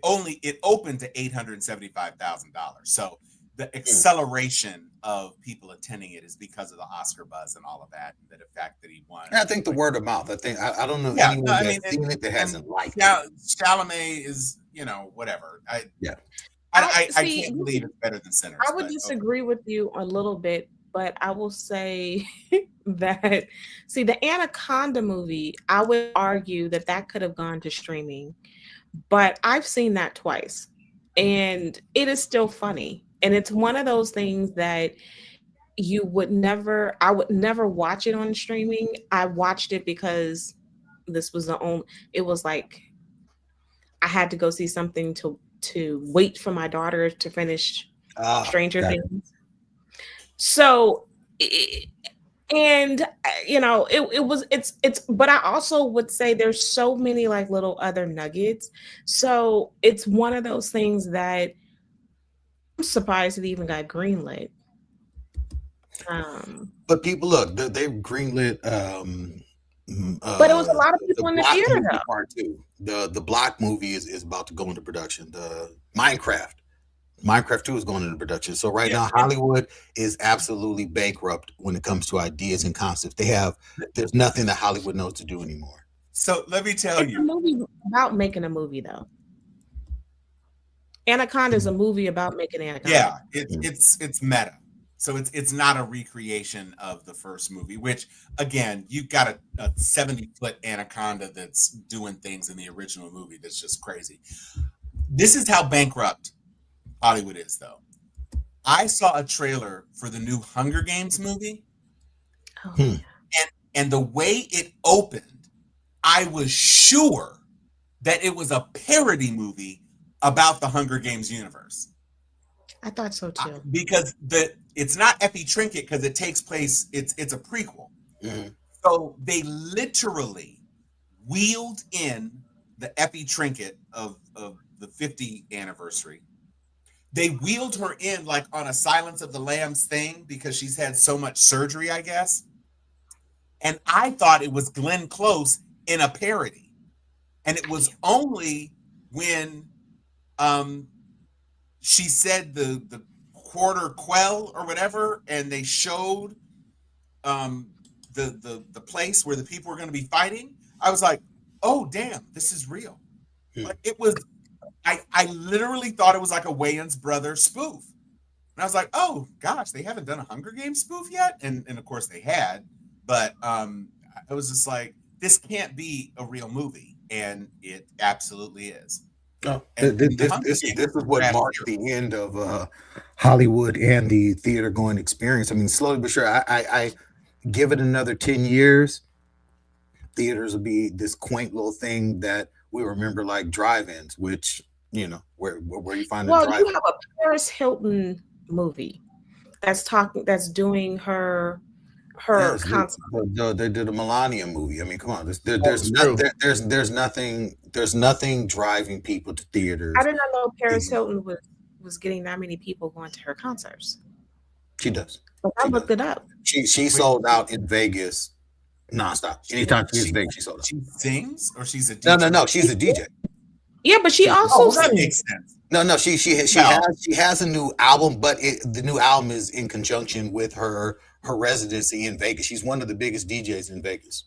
opened to $875,000. So the acceleration of people attending it is because of the Oscar buzz and all of that, and the fact that he won. And I think the word of mouth. I don't know anyone that's seen it that hasn't liked it. Chalamet is, you know, whatever. I can't believe it's better than Sinners. I would disagree with you a little bit, but I will say that, the Anaconda movie, I would argue that could have gone to streaming, but I've seen that twice, and it is still funny. And it's one of those things that I would never watch it on streaming. I watched it because this was the only. It was like I had to go see something to wait for my daughter to finish Stranger Gotcha. Things. So, and you know, it was it's. But I also would say there's so many like little other nuggets. So it's one of those things that I'm surprised it even got greenlit. But people, look, they've greenlit But it was a lot of the people in the Block theater movie though. part two. The Block movie is about to go into production. The Minecraft 2 is going into production. So right Yeah. now, Hollywood is absolutely bankrupt when it comes to ideas and concepts. There's nothing that Hollywood knows to do anymore. So let me tell It's a you, movie about making a movie though. Anaconda is a movie about making Anaconda. yeah, it's meta. So it's not a recreation of the first movie, which again, you've got a 70-foot anaconda that's doing things in the original movie that's just crazy. This is how bankrupt Hollywood is, though. I saw a trailer for the new Hunger Games movie, Oh, and the way it opened, I was sure that it was a parody movie about the Hunger Games universe. I thought so too. Because it's not Epi Trinket because it takes place, it's a prequel. Mhm. So they literally wheeled in the Epi Trinket of the 50th anniversary. They wheeled her in like on a Silence of the Lambs thing because she's had so much surgery, I guess. And I thought it was Glenn Close in a parody. And it was only when she said the quarter quell or whatever, and they showed the place where the people were going to be fighting. I was like, oh damn, this is real. Like it was. I literally thought it was like a Wayans Brothers spoof. And I was like, oh gosh, they haven't done a Hunger Games spoof yet. And of course they had, but I was just like, this can't be a real movie. And it absolutely is. No, And this is what marked the end of Hollywood and the theater going experience. I mean, slowly but sure, I give it another 10 years, theaters will be this quaint little thing that we remember like drive-ins, which, you know, where you find Well, a drive-in. you have a Paris Hilton movie that's doing her Yes, concert. they did a Millennium movie. I mean, come on, That's true. there's nothing driving people to theaters. I did not know Paris Hilton was getting that many people going to her concerts. She does. But I She looked it up. She sold out in Vegas nonstop. Anytime she's in Vegas, she sold out. She sings or she's a DJ? No, she's a DJ. Yeah, but she Oh, also well, that sings. makes sense. No, she has a new album, but the new album is in conjunction with her residency in Vegas. She's one of the biggest DJs in Vegas.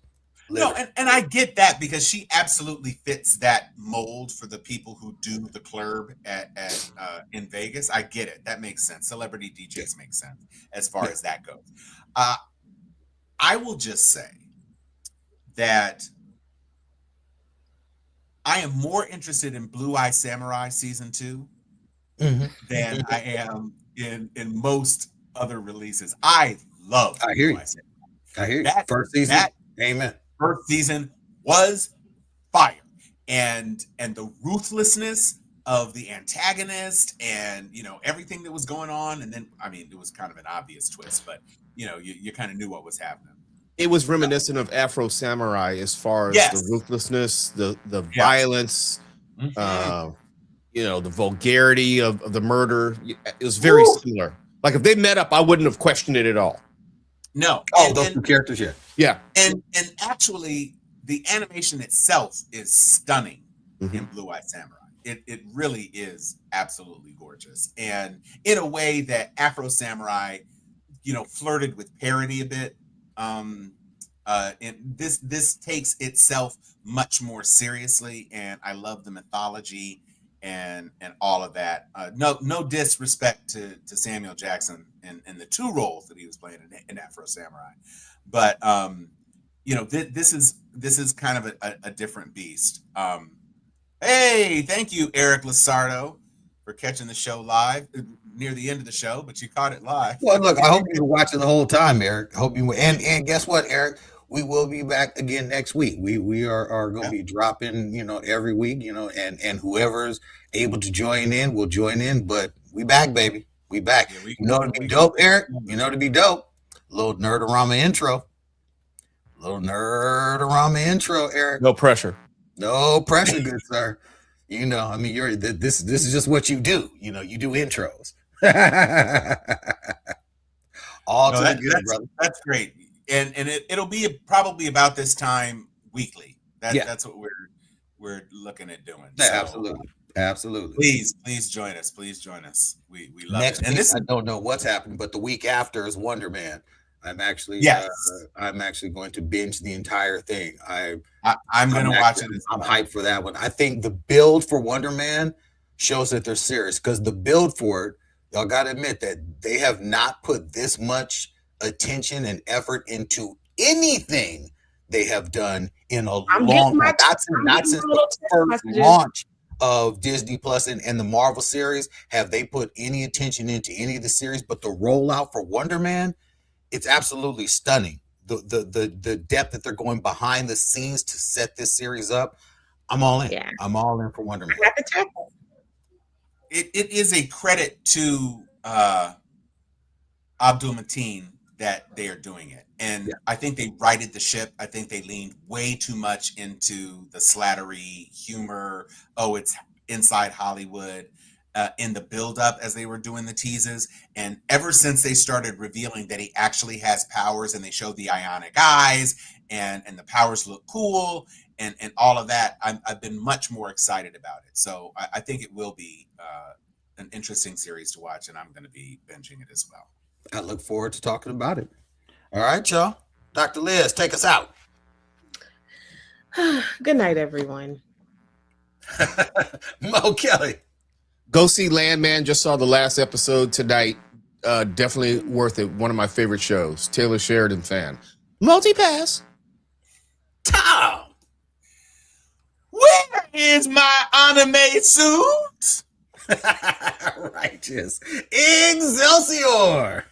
No, and I get that because she absolutely fits that mold for the people who do the club at in Vegas. I get it. That makes sense. Celebrity DJs make sense as far as that goes. I will just say that I am more interested in Blue Eye Samurai season 2 than I am in most other releases. I love I hear Blue you. Eye Samurai. I hear you. That- First season. that- Amen. First season was fire, and the ruthlessness of the antagonist, and you know everything that was going on, and then I mean it was kind of an obvious twist, but you know you kind of knew what was happening. It was reminiscent of Afro Samurai as far as Yes. the ruthlessness, the Yeah. violence, Mhm. you know, the vulgarity of the murder. It was very Woo. similar. Like if they met up, I wouldn't have questioned it at all. No, Oh, those two characters, yeah. Yeah. and actually the animation itself is stunning Mhm. in Blue Eye Samurai. It really is absolutely gorgeous, and in a way that Afro Samurai, you know, flirted with parody a bit. And this takes itself much more seriously, and I love the mythology and all of that. No disrespect to Samuel Jackson and the two roles that he was playing in Afro Samurai, but you know this is kind of a different beast. Hey, thank you, Eric Lasardo, for catching the show live near the end of the show, but you caught it live. Well, look, I hope you were watching the whole time, Eric. Hope you were. And guess what, Eric? we will be back again next week. We are going to be dropping, every week, and whoever's able to join in will join in. But we back, baby. We back. Yeah, to be dope, Eric. To be dope. Little Nerd-O-Rama intro. Eric. No pressure. No pressure, good sir. You're this is just what you do. You do intros. All to the good, brother. That's great. And it'll be probably about this time weekly. That's what we're looking at doing. Yeah, so, absolutely. Please join us. We love Next it. And week, I don't know what's happening, but the week after is Wonder Man. I'm actually going to binge the entire thing. I'm going to watch it. I'm hyped for that one. I think the build for Wonder Man shows that they're serious, because the build for it, y'all got to admit that they have not put this much attention and effort into anything they have done in a long time. Not since the first launch of Disney Plus and the Marvel series have they put any attention into any of the series. But the rollout for Wonder Man, it's absolutely stunning. The depth that they're going behind the scenes to set this series up. I'm all in. Yeah. I'm all in for Wonder Man. It is a credit to Abdul Mateen that they are doing it. And I think they righted the ship. I think they leaned way too much into the slattery humor. Oh, it's inside Hollywood in the build-up as they were doing the teases. And ever since they started revealing that he actually has powers, and they showed the ionic eyes and the powers look cool and all of that, I've been much more excited about it. So I think it will be an interesting series to watch, and I'm going to be binging it as well. I look forward to talking about it. All right, y'all. Dr. Liz, take us out. Good night, everyone. Mo Kelly. Go see Landman. Just saw the last episode tonight. Definitely worth it. One of my favorite shows. Taylor Sheridan fan. Multipass. Tom. Where is my anime suit? Righteous. Excelsior.